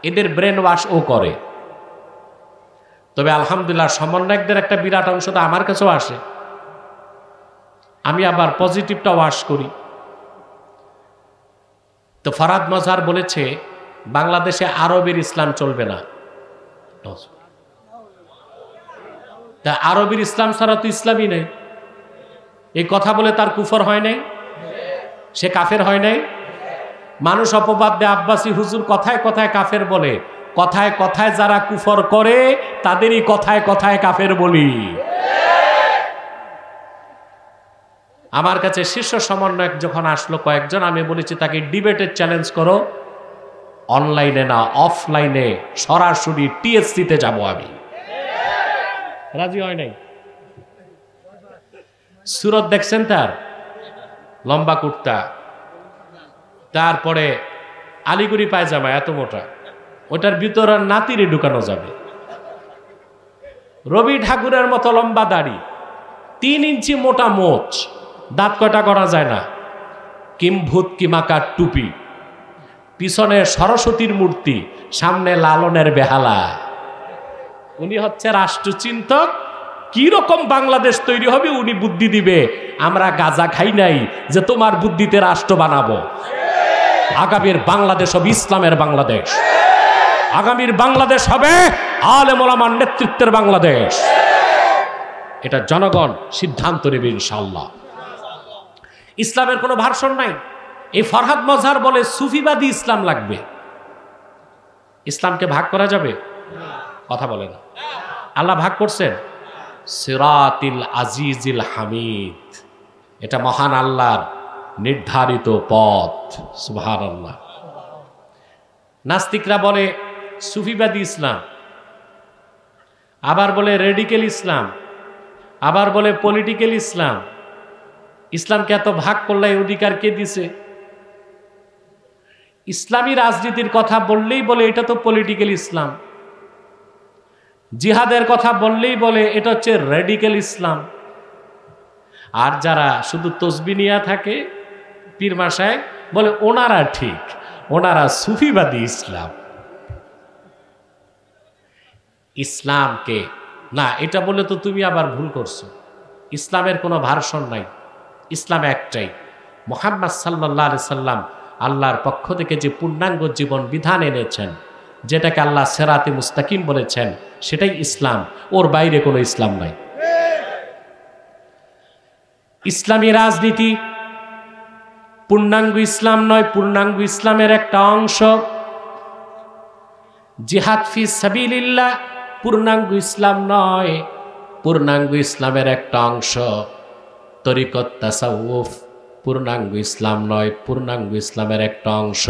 এদের ব্রেন ওয়াশ ও করে। তবে আলহামদুলিল্লাহ সমন্বয়কদের একটা বিরাট অংশ তো আমার কাছেও আসে, আমি আবার পজিটিভটা ওয়াশ করি। তো ফরহাদ মজহার বলেছে বাংলাদেশে আরবের ইসলাম চলবে না। তা আরবের ইসলাম ছাড়া তো ইসলামই নেই। এই কথা বলে তার কুফর হয় নাই, সে কাফের হয় নাই। মানুষ অপবাদ দেয় আব্বাসী হুজুর কথায় কথায় কাফের বলে, কথায় কথায় যারা কুফর করে তাদেরই কথায় কথায় কাফের বলি। আমার কাছে শীর্ষ সমন্বয়ক যখন আসলো কয়েকজন, আমি বলেছি তাকে ডিবেটের চ্যালেঞ্জ করো, অনলাইনে না অফলাইনে সরাসরি টিএসসিতে যাব। আমি রাজি হয় নাই। সুরত দেখছেন তার, লম্বা কুর্তা, তারপরে আলিগুড়ি পায়জামা এত মোটা, ওটার ভিতর নাতিরে ঢুকানো যাবে। রবি ঠাকুরের মতো লম্বা দাড়ি, 3 ইঞ্চি মোটা মোচ, দাঁত কটা করা যায় না, কিমভূত কিমাকার টুপি, পিছনে সরস্বতীর মূর্তি, সামনে লালনের বেহালা। উনি হচ্ছে রাষ্ট্রচিন্তক। কি রকম বাংলাদেশ তৈরি হবে উনি বুদ্ধি দিবে। আমরা গাঁজা খাই নাই যে তোমার বুদ্ধিতে রাষ্ট্র বানাবো। আগামীর বাংলাদেশ হবে ইসলামের বাংলাদেশ। আগামীর বাংলাদেশ হবে আলেম ওলামার নেতৃত্বের বাংলাদেশ। এটা জনগণ সিদ্ধান্ত নেবে ইনশাআল্লাহ। ইসলামের কোনো ভার্সন নাই। এই ফরহাদ মজহার বলে সুফিবাদী ইসলাম লাগবে। ইসলামকে ভাগ করা যাবে? কথা বলে না। আল্লাহ ভাগ করছেন সিরাতিল আজিজিল হামিদ, এটা মহান আল্লাহর নির্ধারিত পথ। সুবহানাল্লাহ। নাস্তিকরা বলে সুফিবাদী ইসলাম, আবার বলে রেডিক্যাল ইসলাম, আবার বলে পলিটিক্যাল ইসলাম। ইসলামকে এত ভাগ করলে অধিকার কে দিছে? ইসলামী রাজনীতির কথা বললেই বলে এটা তো পলিটিক্যাল ইসলাম, জিহাদের কথা বললেই বলে এটা হচ্ছে রেডিক্যাল ইসলাম। আর যারা শুধু তসবি নিয়ে থাকে পীর মাসায় বলে ওনারা ঠিক, ওনারা সুফিবাদী ইসলাম। ইসলামকে না এটা বলে তো তুমি আবার ভুল করছো। ইসলামের কোনো ভার্সন নাই, ইসলাম একটাই। মুহাম্মদ সাল্লাল্লাহু আলাইহি সাল্লাম আল্লাহর পক্ষ থেকে যে পূর্ণাঙ্গ জীবন বিধান এনেছেন, যেটাকে আল্লাহ সিরাতে মুস্তাকিম বলেছেন, সেটাই ইসলাম। ওর বাইরে কোনো ইসলাম নাই। ইসলামী রাজনীতি পূর্ণাঙ্গ ইসলাম নয়, পূর্ণাঙ্গ ইসলামের একটা অংশ। জিহাদ ফি সাবিলিল্লাহ পূর্ণাঙ্গ ইসলাম নয়, পূর্ণাঙ্গ ইসলামের একটা অংশ। তরিকত তাসাউফ পূর্ণাঙ্গ ইসলাম নয়, পূর্ণাঙ্গ ইসলামের একটা অংশ।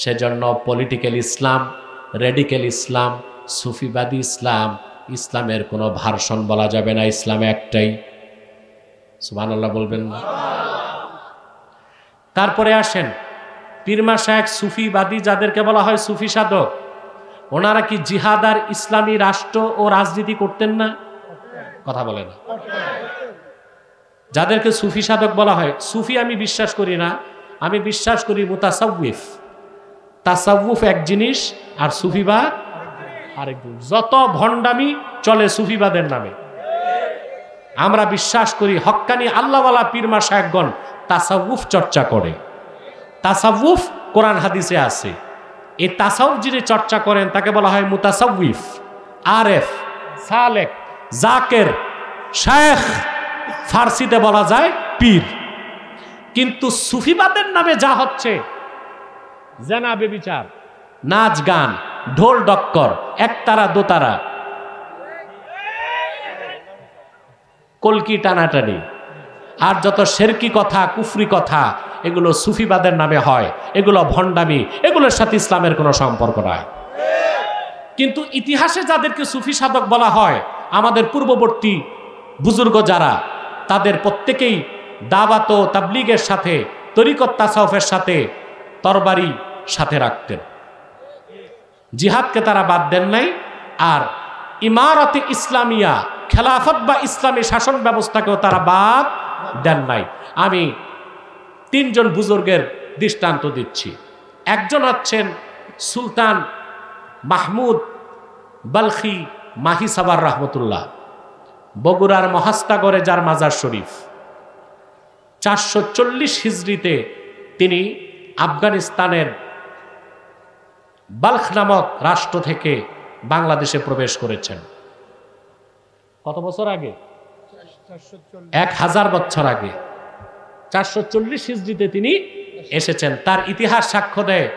সেজন্য পলিটিক্যাল ইসলাম, রেডিক্যাল ইসলাম, সুফিবাদী ইসলাম, ইসলামের কোনো ভার্সন বলা যাবে না। ইসলাম একটাই। সুবহানাল্লাহ বলবেন না? তারপরে আসেন পীর মাশায়েখ সুফিবাদী, যাদেরকে বলা হয় সুফি সাধক, ওনারা কি জিহাদ আর ইসলামী রাষ্ট্র ও রাজনীতি করতেন না? কথা বলে না। যাদেরকে সুফি সাধক বলা হয়, সুফি আমি বিশ্বাস করি না, আমি বিশ্বাস করি মুতাসাউফ। তাসাউফ এক জিনিস আর সুফিবাদ আরেক জিনিস। যত ভণ্ডামি চলে সুফিবাদের নামে। আমরা বিশ্বাস করি হক্কানি আল্লাহওয়ালা পীর মাশায়েখগণ তাসাউফ চর্চা করে। তাসাউফ কোরআন হাদিসে আছে। এই তাসাউফ যিনি চর্চা করেন তাকে বলা হয় মুতাসাউফ, আরেফ, সালেক, জাকের, শায়েখ, ফার্সিতে বলা যায় পীর। কিন্তু সুফিবাদের নামে যা হচ্ছে, জেনা বেবিচার, নাচ গান, ঢোল ডক্কর, একতারা দোতারা, কলকি টানাটানি, আর যত শেরকি কথা, কুফরি কথা, এগুলো সুফিবাদের নামে হয়। এগুলো ভণ্ডামি, এগুলোর সাথে ইসলামের কোনো সম্পর্ক নাই। কিন্তু ইতিহাসে যাদেরকে সুফি সাধক বলা হয়, আমাদের পূর্ববর্তী বুজুর্গ যারা, তাদের প্রত্যেকেই দাওয়াত ও তাবলীগের সাথে, তরিকত তাসাউফের সাথে তরবারি সাথে রাখতেন। জিহাদকে তারা বাদ দেন নাই। আর ইমারতে ইসলামিয়া, খেলাফত বা ইসলামী শাসন ব্যবস্থাকেও তারা বাদ দেন নাই। আমি তিনজন বুজুর্গের দৃষ্টান্ত দিচ্ছি। একজন হচ্ছেন সুলতান মাহমুদ বালখি মাহিসাবার রহমতুল্লাহ, বগুড়ার মহাস্তাগরে যার মাজার শরীফ। 440 হিজরিতে তিনি আফগানিস্তানের বালখ নামক রাষ্ট্র থেকে বাংলাদেশে প্রবেশ করেছেন। কত বছর আগে? 1000 বছর আগে। 440 হিজরিতে তিনি এসেছেন। তার ইতিহাস সাক্ষ্য দেয়,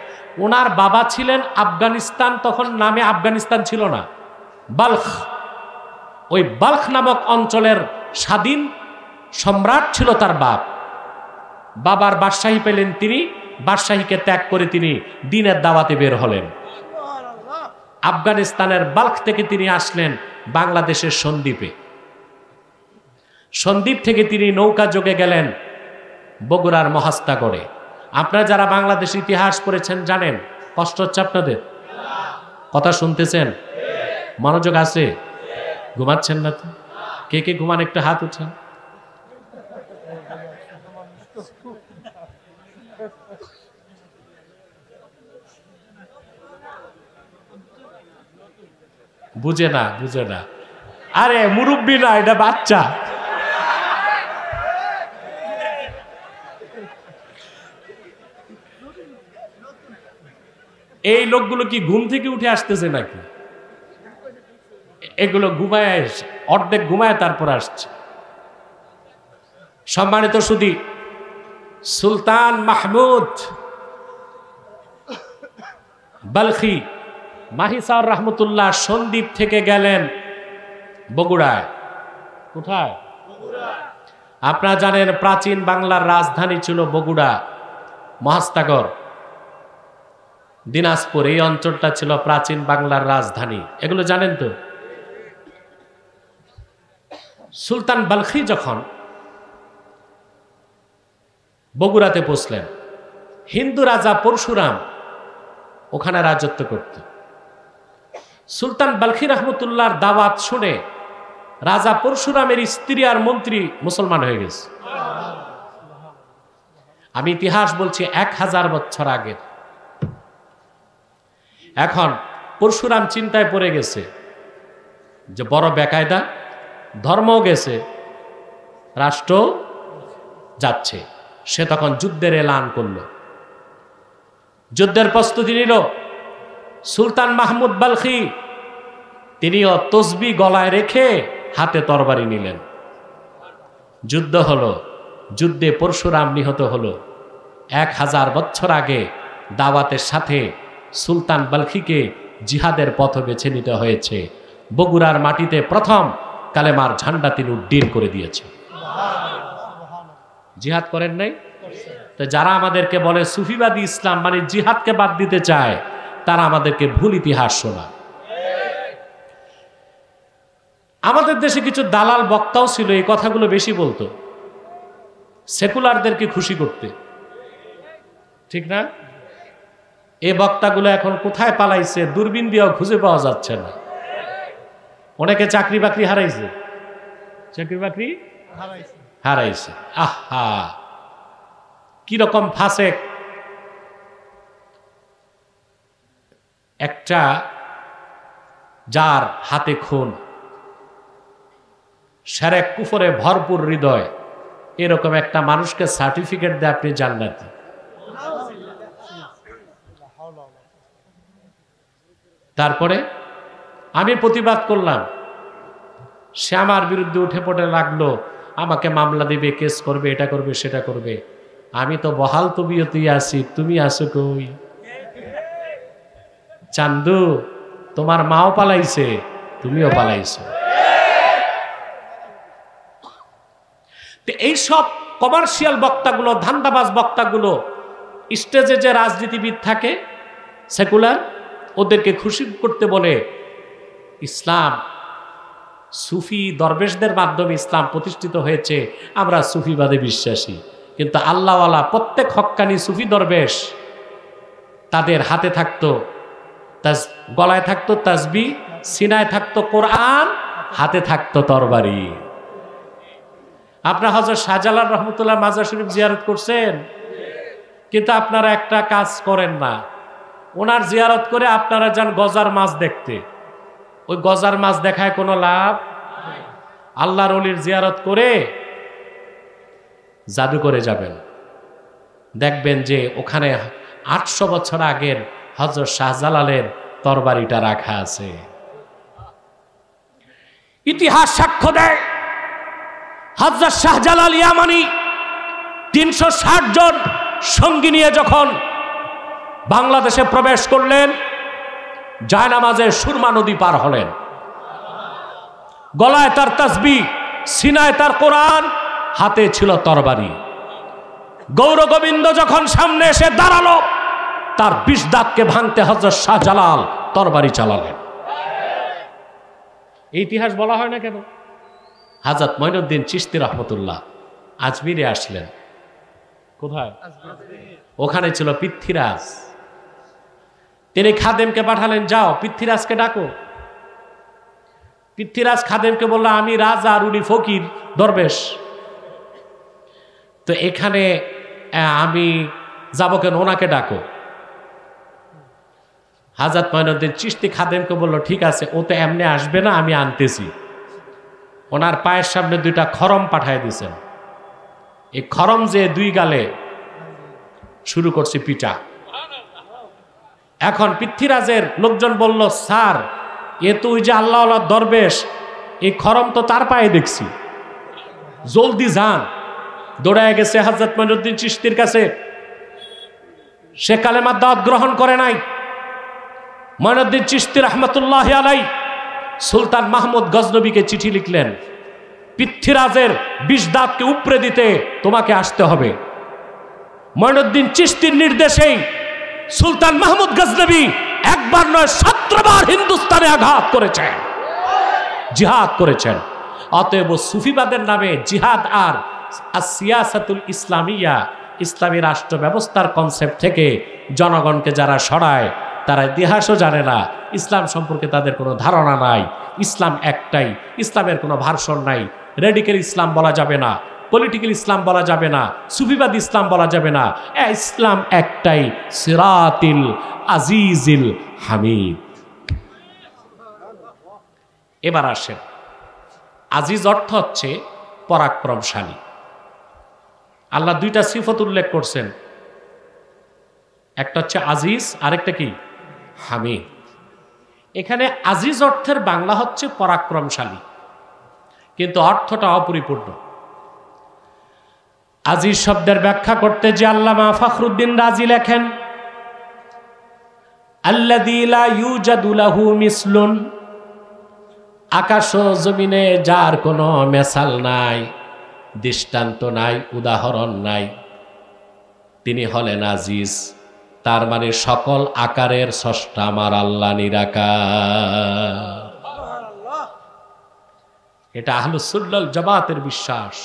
ওনার বাবা ছিলেন আফগানিস্তান, তখন নামে আফগানিস্তান ছিল না, বালখ। ওই বালখ নামক অঞ্চলের স্বাধীন সম্রাট ছিল তার বাপ। বাবার বাদশাহী পেলেন তিনি, বাদশাহীকে ত্যাগ করে তিনি দ্বীনের দাওয়াতে বের হলেন। আফগানিস্তানের বালখ থেকে তিনি আসলেন বাংলাদেশের সন্দ্বীপে। সন্দ্বীপ থেকে তিনি নৌকা যোগে গেলেন বগুড়ার মহাস্তাগরে। আপনারা যারা বাংলাদেশ ইতিহাস পড়েছেন জানেন, কষ্ট হচ্ছে আপনাদের? কথা শুনতেছেন? মনোযোগ আছে? ঘুমাচ্ছেন না তো? কে কে ঘুমান একটু হাত উঠান। বুঝে না, বুঝে না। আরে মুরব্বী না, এটা বাচ্চা। এই লোকগুলো কি ঘুম থেকে উঠে আসতেছে নাকি? এগুলো ঘুমায়, অর্ধেক ঘুমায় তারপর আসছে। সম্মানিত সুধী, সুলতান মাহমুদ বালখি মাহিসার রহমতুল্লাহ সন্দ্বীপ থেকে গেলেন বগুড়ায়। কোথায়? আপনারা জানেন প্রাচীন বাংলার রাজধানী ছিল বগুড়া, মহাস্তাগর, দিনাজপুর, এই অঞ্চলটা ছিল প্রাচীন বাংলার রাজধানী। এগুলো জানেন তো? সুলতান বালখি যখন বগুড়াতে পৌঁছলেন, হিন্দু রাজা পরশুরাম ওখানে রাজত্ব করত। সুলতান বালখি রহমতুল্লাহর দাওয়াত শুনে রাজা পরশুরামের স্ত্রী আর মন্ত্রী মুসলমান হয়ে গেছে। আমি ইতিহাস বলছি 1000 বছর আগের। এখন পরশুরাম চিন্তায় পড়ে গেছে যে বড় বেকায়দা, ধর্মও গেছে, রাষ্ট্র যাচ্ছে। সে তখন যুদ্ধের এলান করল, যুদ্ধের প্রস্তুতি নিল। সুলতান মাহমুদ বালখি তিনিও তসবি গলায় রেখে হাতে তরবারি নিলেন। যুদ্ধ হলো, যুদ্ধে পরশুরাম নিহত হলো। 1000 বছর আগে দাওয়াতের সাথে সুলতান বালখিকে জিহাদের পথ বেছে নিতে হয়েছে। বগুড়ার মাটিতে প্রথম কালেমার ঝান্ডা তিনি উড্ডীন করে দিয়েছে। জিহাদ করেন নাই তো? যারা আমাদেরকে বলে সুফিবাদী ইসলাম মানে জিহাদকে বাদ দিতে চায়, তারা আমাদেরকে ভুল ইতিহাস শোনায়। আমাদের দেশে কিছু দালাল বক্তাও ছিল, এই কথাগুলো বেশি বলতো সেকুলারদেরকে খুশি করতে, ঠিক না? এই বক্তাগুলো এখন কোথায় পালাইছে, দূরবীন দিয়েও খুঁজে পাওয়া যাচ্ছে না। অনেকে চাকরি বাকরি হারাইছে, চাকরি বাকরি হারাইছে। আহা, কিরকম ফাসেক! একটা যার হাতে খুন, শিরক কুফরে ভরপুর হৃদয়, এরকম একটা মানুষকে সার্টিফিকেট দেয় আপনি জান্নাতি। তারপরে আমি প্রতিবাদ করলাম, সে আমার বিরুদ্ধে উঠে পড়ে লাগলো, আমাকে মামলা দিবে, কেস করবে, এটা করবে, সেটা করবে। আমি তো বহাল তবিয়তেই আছি, তুমি আছো কই? চান্দু, তোমার মাও পালাইছে, তুমিও পালাইছো। এইসব কমার্শিয়াল বক্তাগুলো, ধান্দাবাজ বক্তাগুলো, স্টেজে যে রাজনীতিবিদ থাকে সেকুলার, ওদেরকে খুশি করতে বলে ইসলাম সুফি দরবেশদের মাধ্যমে ইসলাম প্রতিষ্ঠিত হয়েছে, আমরা সুফিবাদে বিশ্বাসী। কিন্তু আল্লাহওয়ালা প্রত্যেক হক্কানি সুফি দরবেশ, তাদের হাতে থাকতো গলায় থাকতো তাসবিহ, সিনায় থাকতো কোরআন, হাতে থাকতো তরবারি। আপনারা হযরত শাহজালাল রহমতুল্লাহ মাজার শরীফ জিয়ারত করছেন, কিন্তু আপনারা একটা কাজ করেন না। ওনার জিয়ারত করে আপনারা যান গজার মাছ দেখতে, ওই গজার মাছ দেখায় কোনো লাভ? আল্লাহর ওলির জিয়ারত করে জাদু করে যাবেন, দেখবেন যে ওখানে 800 বছর আগের হযরত শাহজালালের তরবারিটা রাখা আছে। ইতিহাস সাক্ষ্য দেয় হযরত শাহজালাল ইয়ামানি 360 জন সঙ্গী নিয়ে যখন বাংলাদেশে প্রবেশ করলেন, জায়নামাজে সুরমা নদী পার হলেন, গলায় তার তাসবিহ, সিনায় তার কোরআন, হাতে ছিল তরবারি। গৌর গোবিন্দ যখন সামনে এসে দাঁড়ালো, তার 20 দাঁতকে ভাঙতে হযরত শাহজালাল তরবারি চালালেন। এই ইতিহাস বলা হয় না কেন? হযরত মঈনুদ্দিন চিশতি রহমতুল্লাহ আজমিরে আসলেন। কোথায়? ওখানে ছিল পৃথ্বীরাজ। তিনি খাদেমকে পাঠালেন, যাও পৃথ্বীরাজকে ডাকো। পৃথ্বীরাজ খাদেমকে বলল, আমি রাজা আর উনি ফকির দরবেশ, তো এখানে আমি যাবো কেন, ওনাকে ডাকো। হযরত মঈনুদ্দিন চিশতি খাদেমকে বলল, ঠিক আছে, ও তো এমনি আসবে না, আমি আনতেছি। ওনার পায়ের সামনে 2টা খরম পাঠায় দিয়েছেন। এই খরম যে 2 গালে শুরু করছে পিটা। এখন পৃথ্বীরাজের লোকজন বলল, স্যার, এ তো ওই যে আল্লাহ দরবেশ, এই খরম তো তার পায়ে দেখছি, জলদি যান। দৌড়ায় গেছে হযরত মঈনুদ্দিন চিশতির কাছে। সে কালেমার দাওয়াত গ্রহণ করে নাই। মঈনুদ্দিন চিশতি রহমতুল্লাহ আলাইহি সুলতান মাহমুদ গজনবীকে চিঠি লিখলেন, পৃথ্বীরাজের 20 দাঁতকে উপড়ে দিতে তোমাকে আসতে হবে। মঈনুদ্দিন চিশতির নির্দেশেই সুলতান মাহমুদ গজনবী একবার নয় 17 বার হিন্দুস্তানে আঘাত করেছেন, জিহাদ করেছেন। অতএব সুফিবাদের নামে জিহাদ আর সিয়াসাতুল ইসলামিয়া, ইসলামী রাষ্ট্র ব্যবস্থার কনসেপ্ট থেকে জনগণকে যারা সরায়, তারা ইতিহাসও জানে না, ইসলাম সম্পর্কে তাদের কোনো ধারণা নাই। ইসলাম একটাই, ইসলামের কোনো ভার্সন নাই। রেডিক্যাল ইসলাম বলা যাবে না, পলিটিক্যাল ইসলাম বলা যাবে না, সুফিবাদ ইসলাম বলা যাবে না। ইসলাম একটাই, সিরাতিল আজিজিল হামিদ। এবার আসেন, আজিজ অর্থ হচ্ছে পরাক্রমশালী। আল্লাহ 2টা সিফত উল্লেখ করছেন, একটা হচ্ছে আজিজ, আরেকটা কি? হামিদ। এখানে আজিজ অর্থের বাংলা হচ্ছে পরাক্রমশালী, কিন্তু অর্থটা অপরিপূর্ণ। আজিজ শব্দের ব্যাখ্যা করতে যে আল্লামা ফখরুদ্দিন রাজি লেখেন, আল্লাযী লা ইউজাদু লাহু মিসলুন, আকাশ ও জমিনে যার কোনো মেসাল নাই, দৃষ্টান্ত নাই, উদাহরণ নাই, তিনি হলেন আজিজ। তার মানে সকল আকারের স্রষ্টা আমার আল্লাহ নিরাকার। এটা আহলুস সুন্নাহ ওয়াল জামাতের বিশ্বাস।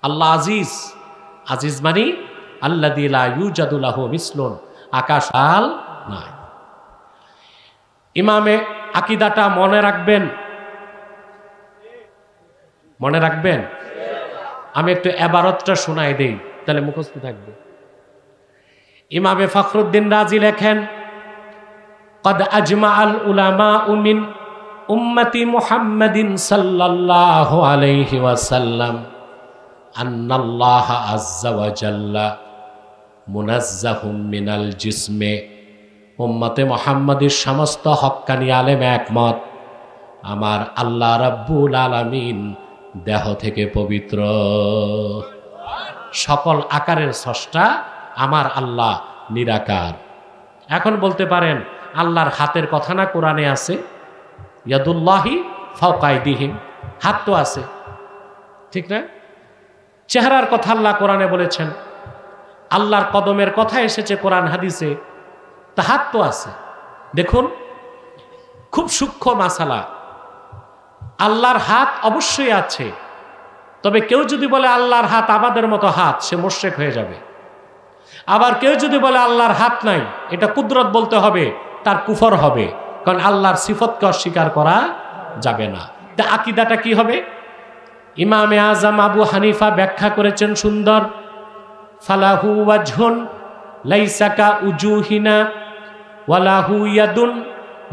আল্লাহ আজিজ। আজিজ মানে আল্লাযী লা ইউজাদু লাহু মিসলুন, আকাশ আল নাই। ইমামে আকীদাটা মনে রাখবেন, মনে রাখবেন। আমি একটু ইবারতটা শোনাই দেই, তাহলে মুখস্থ থাকবে। ইমামে ফখরুদ্দিন রাজি লেখেন, قد أجمع العلماء من أمة محمد صلى الله عليه وسلم أن الله عز وجل منزه من الجسم। উম্মতে মুহাম্মাদের সমস্ত হক্কানি আলেম একমত, আমার আল্লাহ রাব্বুল আলামিন দেহ থেকে পবিত্র, সকল আকারের স্রষ্টা আমার আল্লাহ নিরাকার। এখন বলতে পারেন, আল্লাহর হাতের কথা না কোরআনে আছে, ইয়াদুল্লাহি ফাওকা আইদিহিম, হাত তো আছে, ঠিক না? চেহারার কথা আল্লাহ কোরআনে বলেছেন, আল্লাহর কদমের কথা এসেছে কোরআন হাদিসে, তা হাত তো আছে। দেখুন, খুব সূক্ষ্ম মাসালা। আল্লাহর হাত অবশ্যই আছে, তবে কেউ যদি বলে আল্লাহর হাত আমাদের মতো হাত, সে মুশরিক হয়ে যাবে। আবার কেউ যদি বলে আল্লাহর হাত নাই, এটা কুদরত বলতে হবে, তার কুফর হবে, কারণ আল্লাহর সিফতকে অস্বীকার করা যাবে না। তা আকীদাটা কি হবে? ইমামে আজম আবু হানিফা ব্যাখ্যা করেছেন সুন্দর, ফালাহু ওয়াজহুন লাইসা কা উজুহিনা ওয়ালাহু ইয়াদুন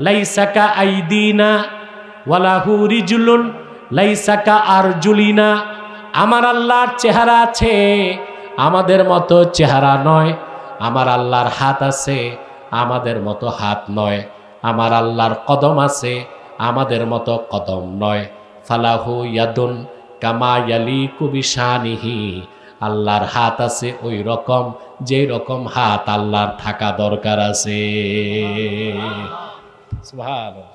লাইসা কা আইদিনা ওয়ালাহু রিজলুন লাইসা কা আরজুলিনা। আমার আল্লাহর চেহারা আছে, আমাদের মতো চেহারা নয়। আমার আল্লাহর হাত আছে, আমাদের মতো হাত নয়। আমার আল্লাহর কদম আছে, আমাদের মতো কদম নয়। ফালাহু ইয়াদুন কামা ইয়ালিকু বিশানিহি। আল্লাহর হাত আছে ওই রকম, যেই রকম হাত আল্লাহর থাকা দরকার আছে। সুবহানাল্লাহ।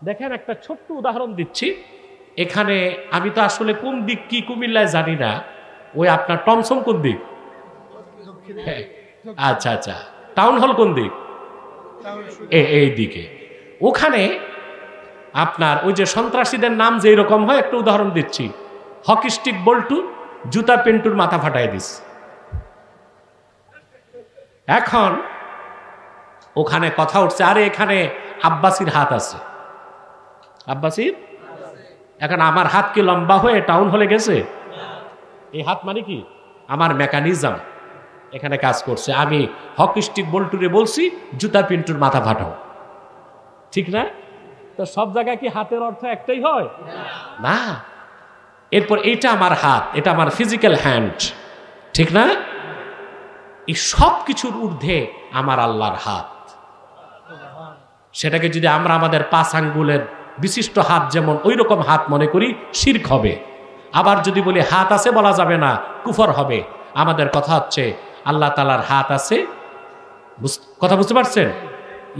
দেখেন, একটা ছোট্ট উদাহরণ দিচ্ছি। এখানে আমি তো আসলে কোন দিক কি কুমিল্লায় জানি না, ওই আপনার টমসম কোন দিক? হ্যাঁ, আচ্ছা আচ্ছা, টাউন হল কোন দিক? এই দিকে। ওখানে আপনার ওই যে সন্ত্রাসীদের নাম যেই রকম হয়, একটা উদাহরণ দিচ্ছি। হকি স্টিক বল্টু জুতা পেন্টুর মাথা ফাটাই দিস। এখন ওখানে কথা উঠছে, আরে এখানে আব্বাসির হাত আছে। আব্বাসির, এখন আমার হাত কি লম্বা হয়ে টাউন হলে গেছে? এই হাত মানে কি? আমার মেকানিজম এখানে কাজ করছে। আমি হকি স্টিক বল্টুরে বলছি জুতা পিন্টুর মাথা ফাটাও, ঠিক না? তো সব জায়গায় কি হাতের অর্থ একটাই হয়? না। এরপর এইটা আমার হাত, এটা আমার ফিজিক্যাল হ্যান্ড, ঠিক না? এই সব কিছুর ঊর্ধ্বে আমার আল্লাহর হাত। সেটাকে যদি আমরা আমাদের 5 আঙ্গুলের বিশিষ্ট হাত যেমন ওই রকম হাত মনে করি, শিরক হবে। আবার যদি বলি হাত আছে, বলা যাবে না, কুফর হবে। আমাদের কথা হচ্ছে আল্লাহ তাআলার হাত আছে। কথা বুঝতে পারছেন?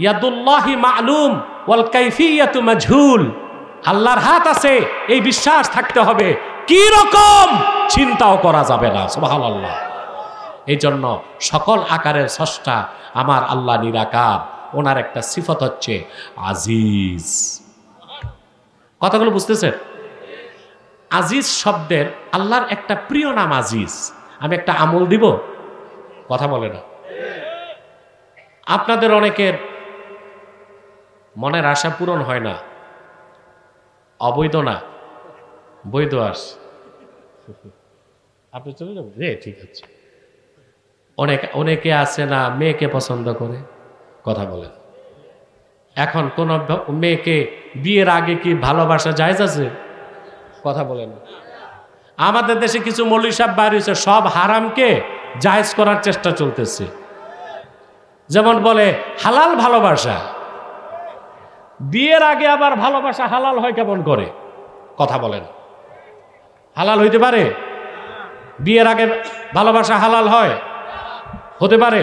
ইয়াদুল্লাহি মা'লুম ওয়াল কাইফিয়াতু মাজহুল। আল্লাহর হাত আছে এই বিশ্বাস থাকতে হবে, কি রকম চিন্তাও করা যাবে না। সুবহানাল্লাহ। এই জন্য সকল আকারের স্রষ্টা আমার আল্লাহ নিরাকার। ওনার একটা সিফত হচ্ছে আজিজ। কথাগুলো বুঝতেছেন? আজিজ শব্দের আল্লাহর একটা প্রিয় নাম আজিজ। আমি একটা আমল দিব, কথা বলে না। আপনাদের অনেকের মনের আশা পূরণ হয় না, অবৈধ না, বৈধ আস। আপনি চলে যাবেন রে, ঠিক আছে। অনেকে আছে না মেয়েকে পছন্দ করে, কথা বলেন। এখন কোন মেয়েকে বিয়ের আগে কি ভালোবাসা জায়েজ আছে? কথা বলেন। আমাদের দেশে কিছু মৌলভী সাহেব বাইরে হয়েছে, সব হারামকে জায়েজ করার চেষ্টা চলতেছে। যেমন বলে হালাল ভালোবাসা, বিয়ের আগে আবার ভালোবাসা হালাল হয় কেমন করে? কথা বলেন। হালাল হইতে পারে? বিয়ের আগে ভালোবাসা হালাল হয়? হতে পারে?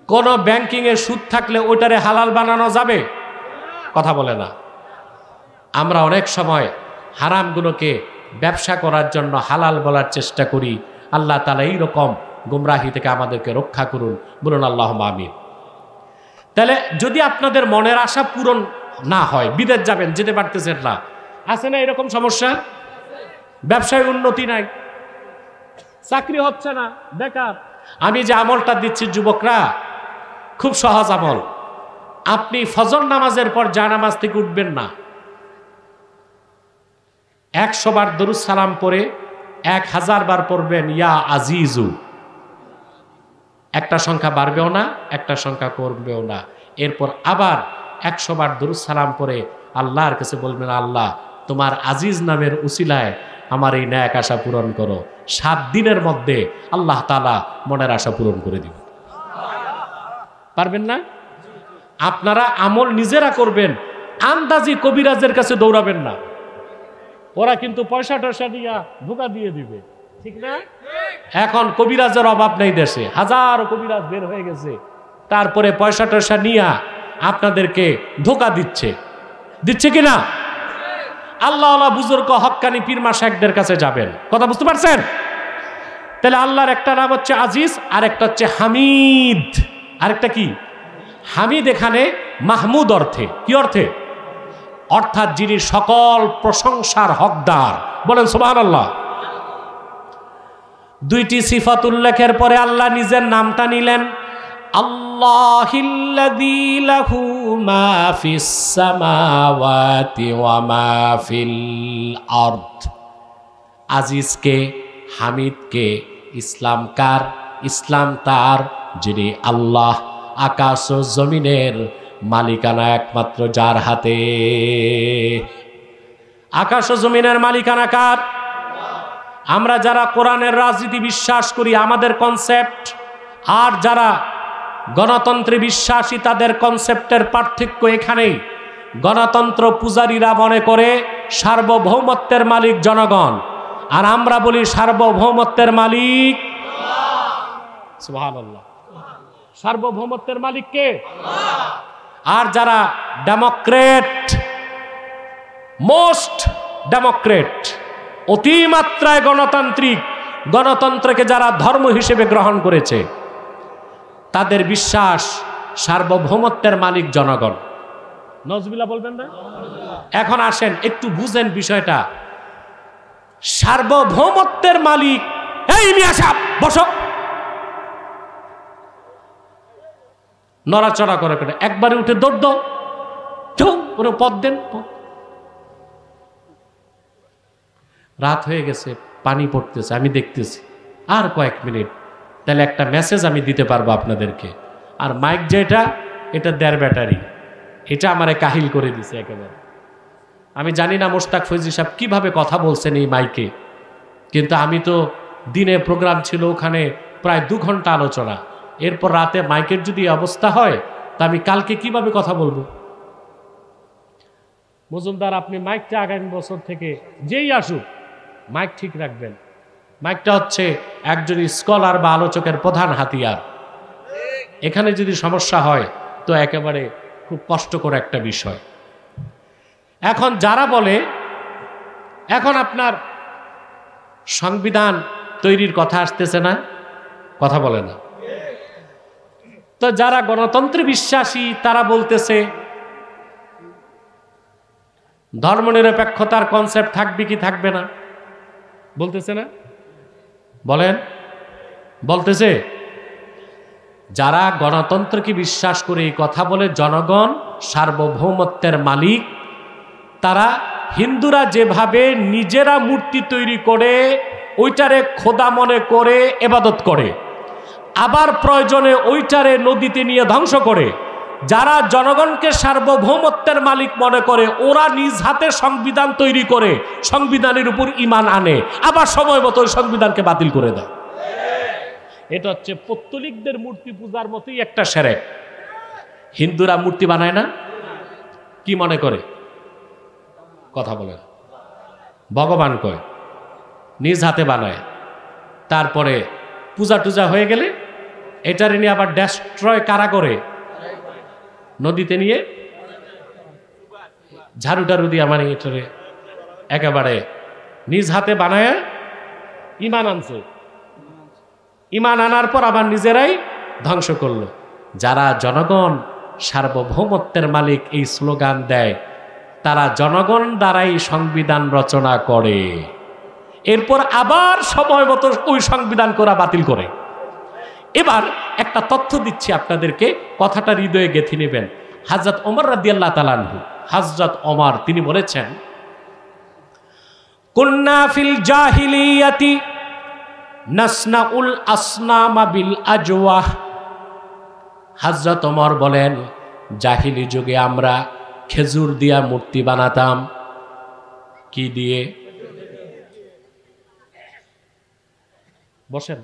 কোন ব্যাংকিং এর সুদ থাকলে ওইটারে হালাল বানানো যাবে? কথা বলে না। আমরা অনেক সময় হারামগুলোকে ব্যবসা করার জন্য হালাল বলার চেষ্টা করি। আল্লাহ তাআলা এইরকম গুমরাহি থেকে আমাদেরকে রক্ষা করুন, বলুন আল্লাহুম্মা আমিন। তাহলে যদি আপনাদের মনের আশা পূরণ না হয়, বিদেশ যাবেন, যেতে পারতেছেন না, আছে না এরকম সমস্যা? ব্যবসায় উন্নতি নাই, চাকরি হচ্ছে না, বেকার। আমি যে আমলটা দিচ্ছি যুবকরা, খুব সহজ আমল। আপনি ফজর নামাজের পর জানামাজ থেকে উঠবেন না, 100 বার দরুদ সালাম পড়ে 1000 বার পড়বেন ইয়া আজিজু। একটা সংখ্যা বাড়বেও না, একটা সংখ্যা কমবেও না। এরপর আবার 100 বার দরুদ সালাম পড়ে আল্লাহর কাছে বলবেন, আল্লাহ তোমার আজিজ নামের উসিলায় আমার এই ন্যাক আশা পূরণ করো। 7 দিনের মধ্যে আল্লাহ তাআলা মনের আশা পূরণ করে দিবেন। পারবেন না? আপনারা আমল নিজেরা করবেন, আন্দাজি কবিরাজের কাছে দৌড়াবেন না। ওরা কিন্তু পয়সা টয়সা দিয়া ধোঁকা দিয়ে দিবে, ঠিক না? এখন কবিরাজের অভাব নেই দেশে, হাজারো কবিরাজ বের হয়ে গেছে। তারপরে পয়সা টয়সা নিয়া আপনাদেরকে ধোঁকা দিচ্ছে কিনা? আল্লাহ বুজুর্গ হক্কানি পীর মাশায়েখদের কাছে যাবেন। কথা বুঝতে পারছেন? তাহলে আল্লাহর একটা নাম হচ্ছে আজিজ, আর একটা হচ্ছে হামিদ। আরেকটা কি? হামিদ। এখানে মাহমুদ অর্থে, কি অর্থে? অর্থাৎ যিনি সকল প্রশংসার হকদার। বলেন সুবহানাল্লাহ। দুইটি সিফাত উল্লেখের পরে আল্লাহ নিজের নামটা নিলেন, আল্লাহিল্লাযী লাহু মা ফিস সামাওয়াতি ওয়া মা ফিল আরদ। আজিজকে, হামিদকে, ইসলাম কার? ইসলাম তার যিনি আল্লাহ, আকাশ ও জমিনের মালিকানা একমাত্র যার হাতে। আকাশ ও জমিনের মালিকানা কার? আমরা যারা কোরআনের রাজনীতি বিশ্বাস করি আমাদের কনসেপ্ট, আর যারা গণতন্ত্রে বিশ্বাসী তাদের কনসেপ্টের পার্থক্য এখানেই। গণতন্ত্র পূজারীরা মনে করে সার্বভৌমত্বের মালিক জনগণ, আর আমরা বলি সার্বভৌমত্বের মালিক সুবহানাল্লাহ। সার্বভৌমত্বের মালিক কে? আর যারা ডেমোক্রেট, মোস্ট ডেমোক্রেট, অতিমাত্রায় গণতান্ত্রিক, গণতন্ত্রকে যারা ধর্ম হিসেবে গ্রহণ করেছে তাদের বিশ্বাস সার্বভৌমত্বের মালিক জনগণ। নজবিল্লাহ বলবেন না? এখন আসেন একটু বুঝেন বিষয়টা। সার্বভৌমত্বের মালিক, এই মিয়া সাহেব বসো, নড়াচড়া করে করে একবারে উঠে দৌড় দাও, ওরে পথ দেন। রাত হয়ে গেছে, পানি পড়তেছে, আমি দেখতেছি আর কয়েক মিনিট, তাহলে একটা মেসেজ আমি দিতে পারবো আপনাদেরকে। আর মাইক যেটা, এটা 1.5 ব্যাটারি, এটা আমারে কাহিল করে দিছে একেবারে। আমি জানি না মোশতাক ফৈজি সাহেব কীভাবে কথা বলছেন এই মাইকে, কিন্তু আমি তো দিনে প্রোগ্রাম ছিল ওখানে প্রায় 2 ঘন্টা আলোচনা, এরপর রাতে মাইকের যদি অবস্থা হয় তা আমি কালকে কিভাবে কথা বলবো? মজুমদার, আপনি মাইকটা আগামী বছর থেকে যেই আসুক মাইক ঠিক রাখবেন। মাইকটা হচ্ছে একজন স্কলার বা আলোচকের প্রধান হাতিয়ার। এখানে যদি সমস্যা হয় তো একেবারে খুব কষ্টকর একটা বিষয়। এখন যারা বলে এখন আপনার সংবিধান তৈরির কথা আসতেছে না, কথা বলে না, তো যারা গণতন্ত্রে বিশ্বাসী তারা বলতেছে ধর্মনিরপেক্ষতার কনসেপ্ট থাকবে কি থাকবে না, বলতেছে না? বলেন, বলতেছে। যারা গণতন্ত্রকে বিশ্বাস করে এই কথা বলে জনগণ সার্বভৌমত্বের মালিক, তারা হিন্দুরা যেভাবে নিজেরা মূর্তি তৈরি করে ওইটারে খোদা মনে করে ইবাদত করে, আবার প্রয়োজনে ওইটারে নদীতে নিয়ে ধ্বংস করে, যারা জনগণকে সার্বভৌমত্বের মালিক মনে করে ওরা নিজ হাতে সংবিধান তৈরি করে সংবিধানের উপর ঈমান আনে, আবার সময় মতো ওই সংবিধানকে বাতিল করে দেয়। এটা হচ্ছে পৌত্তলিকদের মূর্তি পূজার মতোই একটা শিরক। হিন্দুরা মূর্তি বানায় না, কি মনে করে? কথা বলেন, ভগবান কয়, নিজ হাতে বানায়। তারপরে পূজা টুজা হয়ে গেলে এটারে নিয়ে আবার ডেস্ট্রয় কারা করে? নদীতে নিয়ে ঝাড়ু টাড়ু দিয়ে মানে এটারে একেবারে নিজ হাতে বানায় ঈমান আনছে। ঈমান আনার পর আবার নিজেরাই ধ্বংস করলো। যারা জনগণ সার্বভৌমত্বের মালিক এই স্লোগান দেয় তারা জনগণ দ্বারাই সংবিধান রচনা করে, এরপর আবার সময় মতো ওই সংবিধান করা বাতিল করে। এবার একটা তথ্য দিচ্ছি আপনাদেরকে, কথাটা হৃদয়ে গেঁথে নেবেন। হযরত ওমর রাদিয়াল্লাহু তাআলা আনহু, হযরত ওমর তিনি বলেছেন, কুন্না ফিল জাহিলিয়াতি নাসনাউল আসনামা বিল আজওয়াহ। হযরত ওমর বলেন, জাহিলি যুগে আমরা খেজুর দিয়া মূর্তি বানাতাম। কি দিয়ে? বসেন।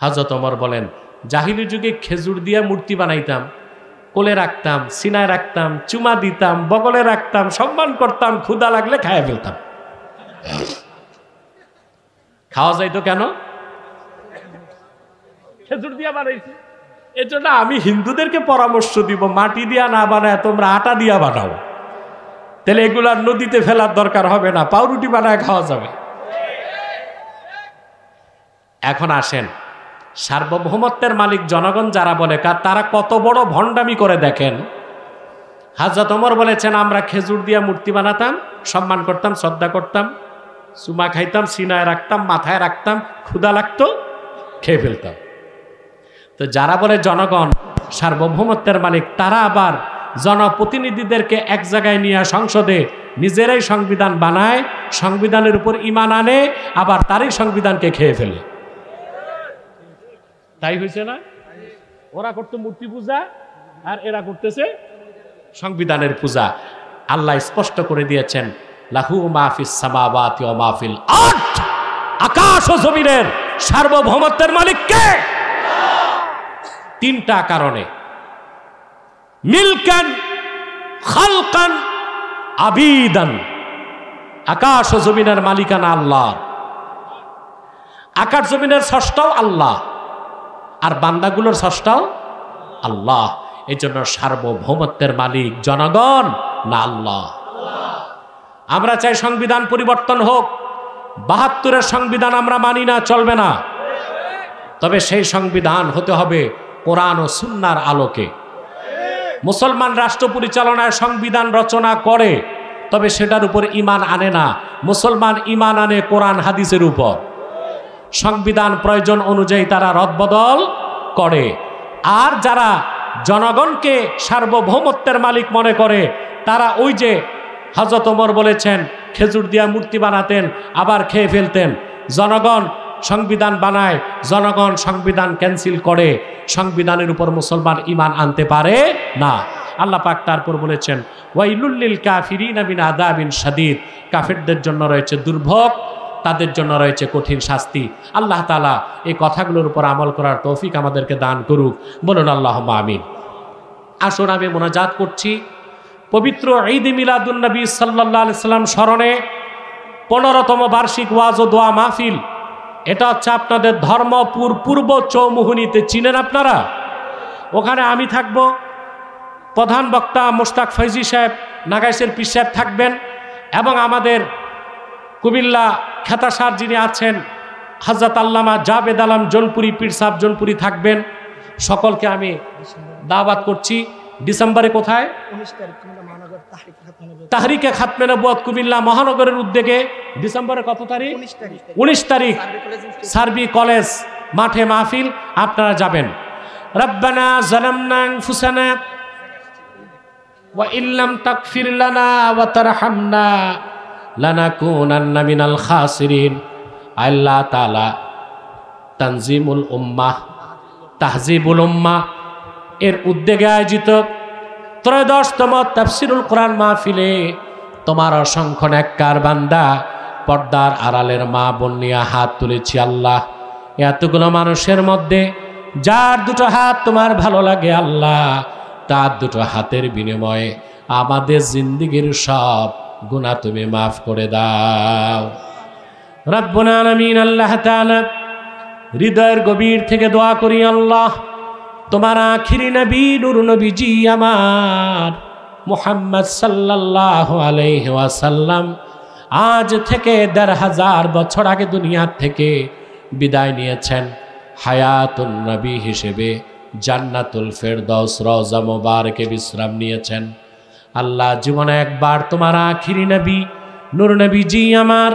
হযরত ওমর বলেন, জাহিলি যুগে খেজুর দিয়া মূর্তি বানাইতাম, কোলে রাখতাম, সিনায় রাখতাম, চুমা দিতাম, বগলে রাখতাম, সম্মান করতাম, ক্ষুধা লাগলে খাইয়া ফেলতাম। খাওয়া যাইতো কেন? খেজুর দিয়া বানাইছি। এজন্য আমি হিন্দুদেরকে পরামর্শ দিব, মাটি দিয়া না বানায় তোমরা আটা দিয়া বানাও, তাহলে এগুলার নদীতে ফেলার দরকার হবে না, পাউরুটি বানায় খাওয়া যাবে। এখন আসেন, সার্বভৌমত্বের মালিক জনগণ যারা বলে তারা কত বড় ভণ্ডামি করে দেখেন। হযরত ওমর বলেছেন, আমরা খেজুর দিয়ে মূর্তি বানাতাম, সম্মান করতাম, শ্রদ্ধা করতাম, চুমা খাইতাম, সিনায় রাখতাম, মাথায় রাখতাম, ক্ষুধা লাগতো, খেয়ে ফেলতাম। তো যারা বলে জনগণ সার্বভৌমত্বের মালিক, তারা আবার জনপ্রতিনিধিদেরকে এক জায়গায় নিয়ে সংসদে নিজেরাই সংবিধান বানায়, সংবিধানের উপর ঈমান আনে, আবার তারই সংবিধানকে খেয়ে ফেলে। তাই হয়েছে না? ওরা করতো মূর্তি পূজা আর এরা করতেছে সংবিধানের পূজা। আল্লাহ স্পষ্ট করে দিয়েছেন, লাহু মাহফিস সামাওয়াতি ওয়া মাহফিল আরদ, আকাশ ও জমিনের সার্বভৌমত্বের মালিক কে? তিনটা কারণে, মিলকান, খালকান, আবিদান। আকাশ ও জমিনের মালিকানা আল্লাহ, আকাশ জমিনের স্রষ্টাও আল্লাহ, আর বান্দাগুলোর স্রষ্টাও আল্লাহ। এই জন্য সার্বভৌমত্বের মালিক জনগণ না আল্লাহ। আমরা চাই সংবিধান পরিবর্তন হোক। ৭২-এর সংবিধান আমরা মানি না, চলবে না। তবে সেই সংবিধান হতে হবে কোরআন ও সুন্নাহর আলোকে। মুসলমান রাষ্ট্র পরিচালনায় সংবিধান রচনা করে, তবে সেটার উপর ঈমান আনে না। মুসলমান ঈমান আনে কোরআন হাদিসের উপর। সংবিধান প্রয়োজন অনুযায়ী তারা রদবদল করে। আর যারা জনগণকে সার্বভৌমত্বের মালিক মনে করে, তারা ওই যে হযরত ওমর বলেছেন, খেজুর দিয়া মূর্তি বানাতেন, আবার খেয়ে ফেলতেন। জনগণ সংবিধান বানায়, জনগণ সংবিধান ক্যান্সেল করে, সংবিধানের উপর মুসলমান ঈমান আনতে পারে না। আল্লাহ পাক তারপর বলেছেন, ওয়াইলুল লিল কাফিরিনা মিন আযাবিন শাদীদ, কাফেরদের জন্য রয়েছে দুর্ভোগ, তাদের জন্য রয়েছে কঠিন শাস্তি। আল্লাহ তাআলা এই কথাগুলোর উপর আমল করার তৌফিক আমাদেরকে দান করুক। বলুন আল্লাহুম্মা আমিন। আসুন আমি মোনাজাত করছি পবিত্র ঈদ মিলাদুন নবী সাল্লাল্লাহু আলাইহি সাল্লাম স্মরণে 15তম বার্ষিক ওয়াজ ও দোয়া মাহফিল। এটা হচ্ছে আপনাদের ধর্মপুর পূর্ব চৌমুহনীতে, চিনেন আপনারা? ওখানে আমি থাকব, প্রধান বক্তা মোশতাক ফৈজি সাহেব, নাগাইশের পীর সাহেব থাকবেন, এবং আমাদের কুমিল্লা খেতাসার যিনি আছেন হযরত আল্লামা জাবেদ আলম জোনপুরি পীর সাহেব জোনপুরি থাকবেন। সকলকে আমি দাওয়াত করছি। ডিসেম্বরে কোথায়? 19 তারিখ কুমিল্লা মহানগর তাহরিকে খাতমে নবুয়ত কুমিল্লা মহানগরের উদ্যোগে ডিসেম্বরের কত তারিখ? 19 তারিখ সার্বি কলেজ মাঠে মাহফিল। আপনারা যাবেন। রব্বানা যালামনা আনফুসানা ওয়া ইল্লাম তাগফির লানা ওয়া তারহামনা লানাকুনান্না মিনাল খাসিরিন। আল্লাহ তাআলা তানজিমুল উম্মাহ, তাহজিবুল উম্মাহ এর উদ্যোগে আয়োজিত 13তম তাফসিরুল কোরআন মাহফিলে তোমার অসংখ্য নেককার বান্দা, পর্দার আড়ালের মা বোন নিয়ে হাত তুলেছি। আল্লাহ, এতগুলো মানুষের মধ্যে যার দুটো হাত তোমার ভালো লাগে আল্লাহ, তার দুটো হাতের বিনিময়ে আমাদের জিন্দেগীর সব গুনাহ তুমি মাফ করে দাও। রব্বুল আলামিন, আল্লাহ তাআলা হৃদয়ের গভীর থেকে দোয়া করি, আল্লাহ তোমার আখিরি নবী নূর নবীজি আমার মুহাম্মদ সাল্লাল্লাহু আলাইহি ওয়াসাল্লাম আজ থেকে ১৫০০ বছর আগে দুনিয়ার থেকে বিদায় নিয়েছেন। হায়াতুন নবী হিসেবে জান্নাতুল ফেরদাউস রওজা মুবারকে বিশ্রাম নিয়েছেন। আল্লাহ, জীবনে একবার তোমার আখিরি নবী নূর নবীজি আমার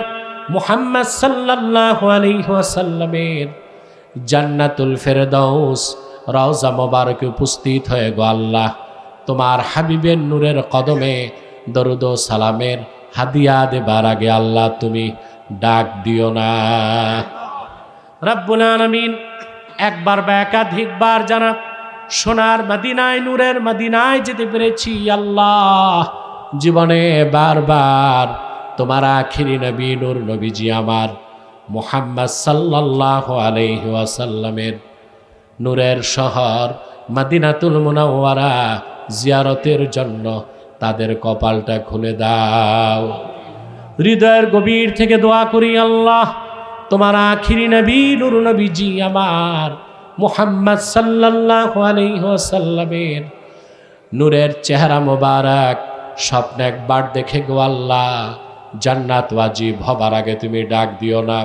মুহাম্মদ সাল্লাল্লাহু আলাইহি ওয়াসাল্লামের জান্নাতুল ফেরদাউস রওজা মুবারকে উপস্থিত হয়ে গো আল্লাহ, তোমার হাবিবের নূরের কদমে দরুদ ও সালামের হাদিয়া দেবার আগে আল্লাহ তুমি ডাক দিও না। রব্বুল আলামিন, একবার বা একাধিকবার জানা সোনার মদিনায়, নূরের মদিনায় যেতে পেরেছি আল্লাহ। জীবনে বারবার তোমার আখিরি নবী নূর নবীজি আমার মুহাম্মদ সাল্লাল্লাহু আলাইহি ওয়াসাল্লামের নূরের শহর মদিনাতুল মুনাওয়ারা জিয়ারতের জন্য তাদের কপালটা খুলে দাও। হৃদয়ের গভীর থেকে দোয়া করি, আল্লাহ তোমার আখিরি নবী নূর নবীজি আমার মুহাম্মদ সাল্লাল্লাহু আলাইহি ওয়াসাল্লামের নূরের চেহারা মোবারক স্বপ্নে একবার দেখে গো আল্লাহ, জান্নাত ওয়াজিব হবার আগে তুমি ডাক দিও না।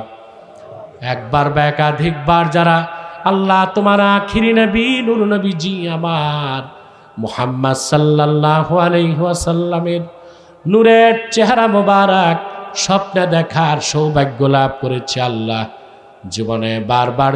একবার বা একাধিকবার যারা আল্লাহ তোমার আখিরি নবী নূর নবীজি আমার মুহাম্মদ সাল্লাল্লাহু আলাইহি ওয়াসাল্লামের নূরের চেহারা মোবারক স্বপ্নে দেখার সৌভাগ্য লাভ করেছি। আল্লাহ জীবনে বারবার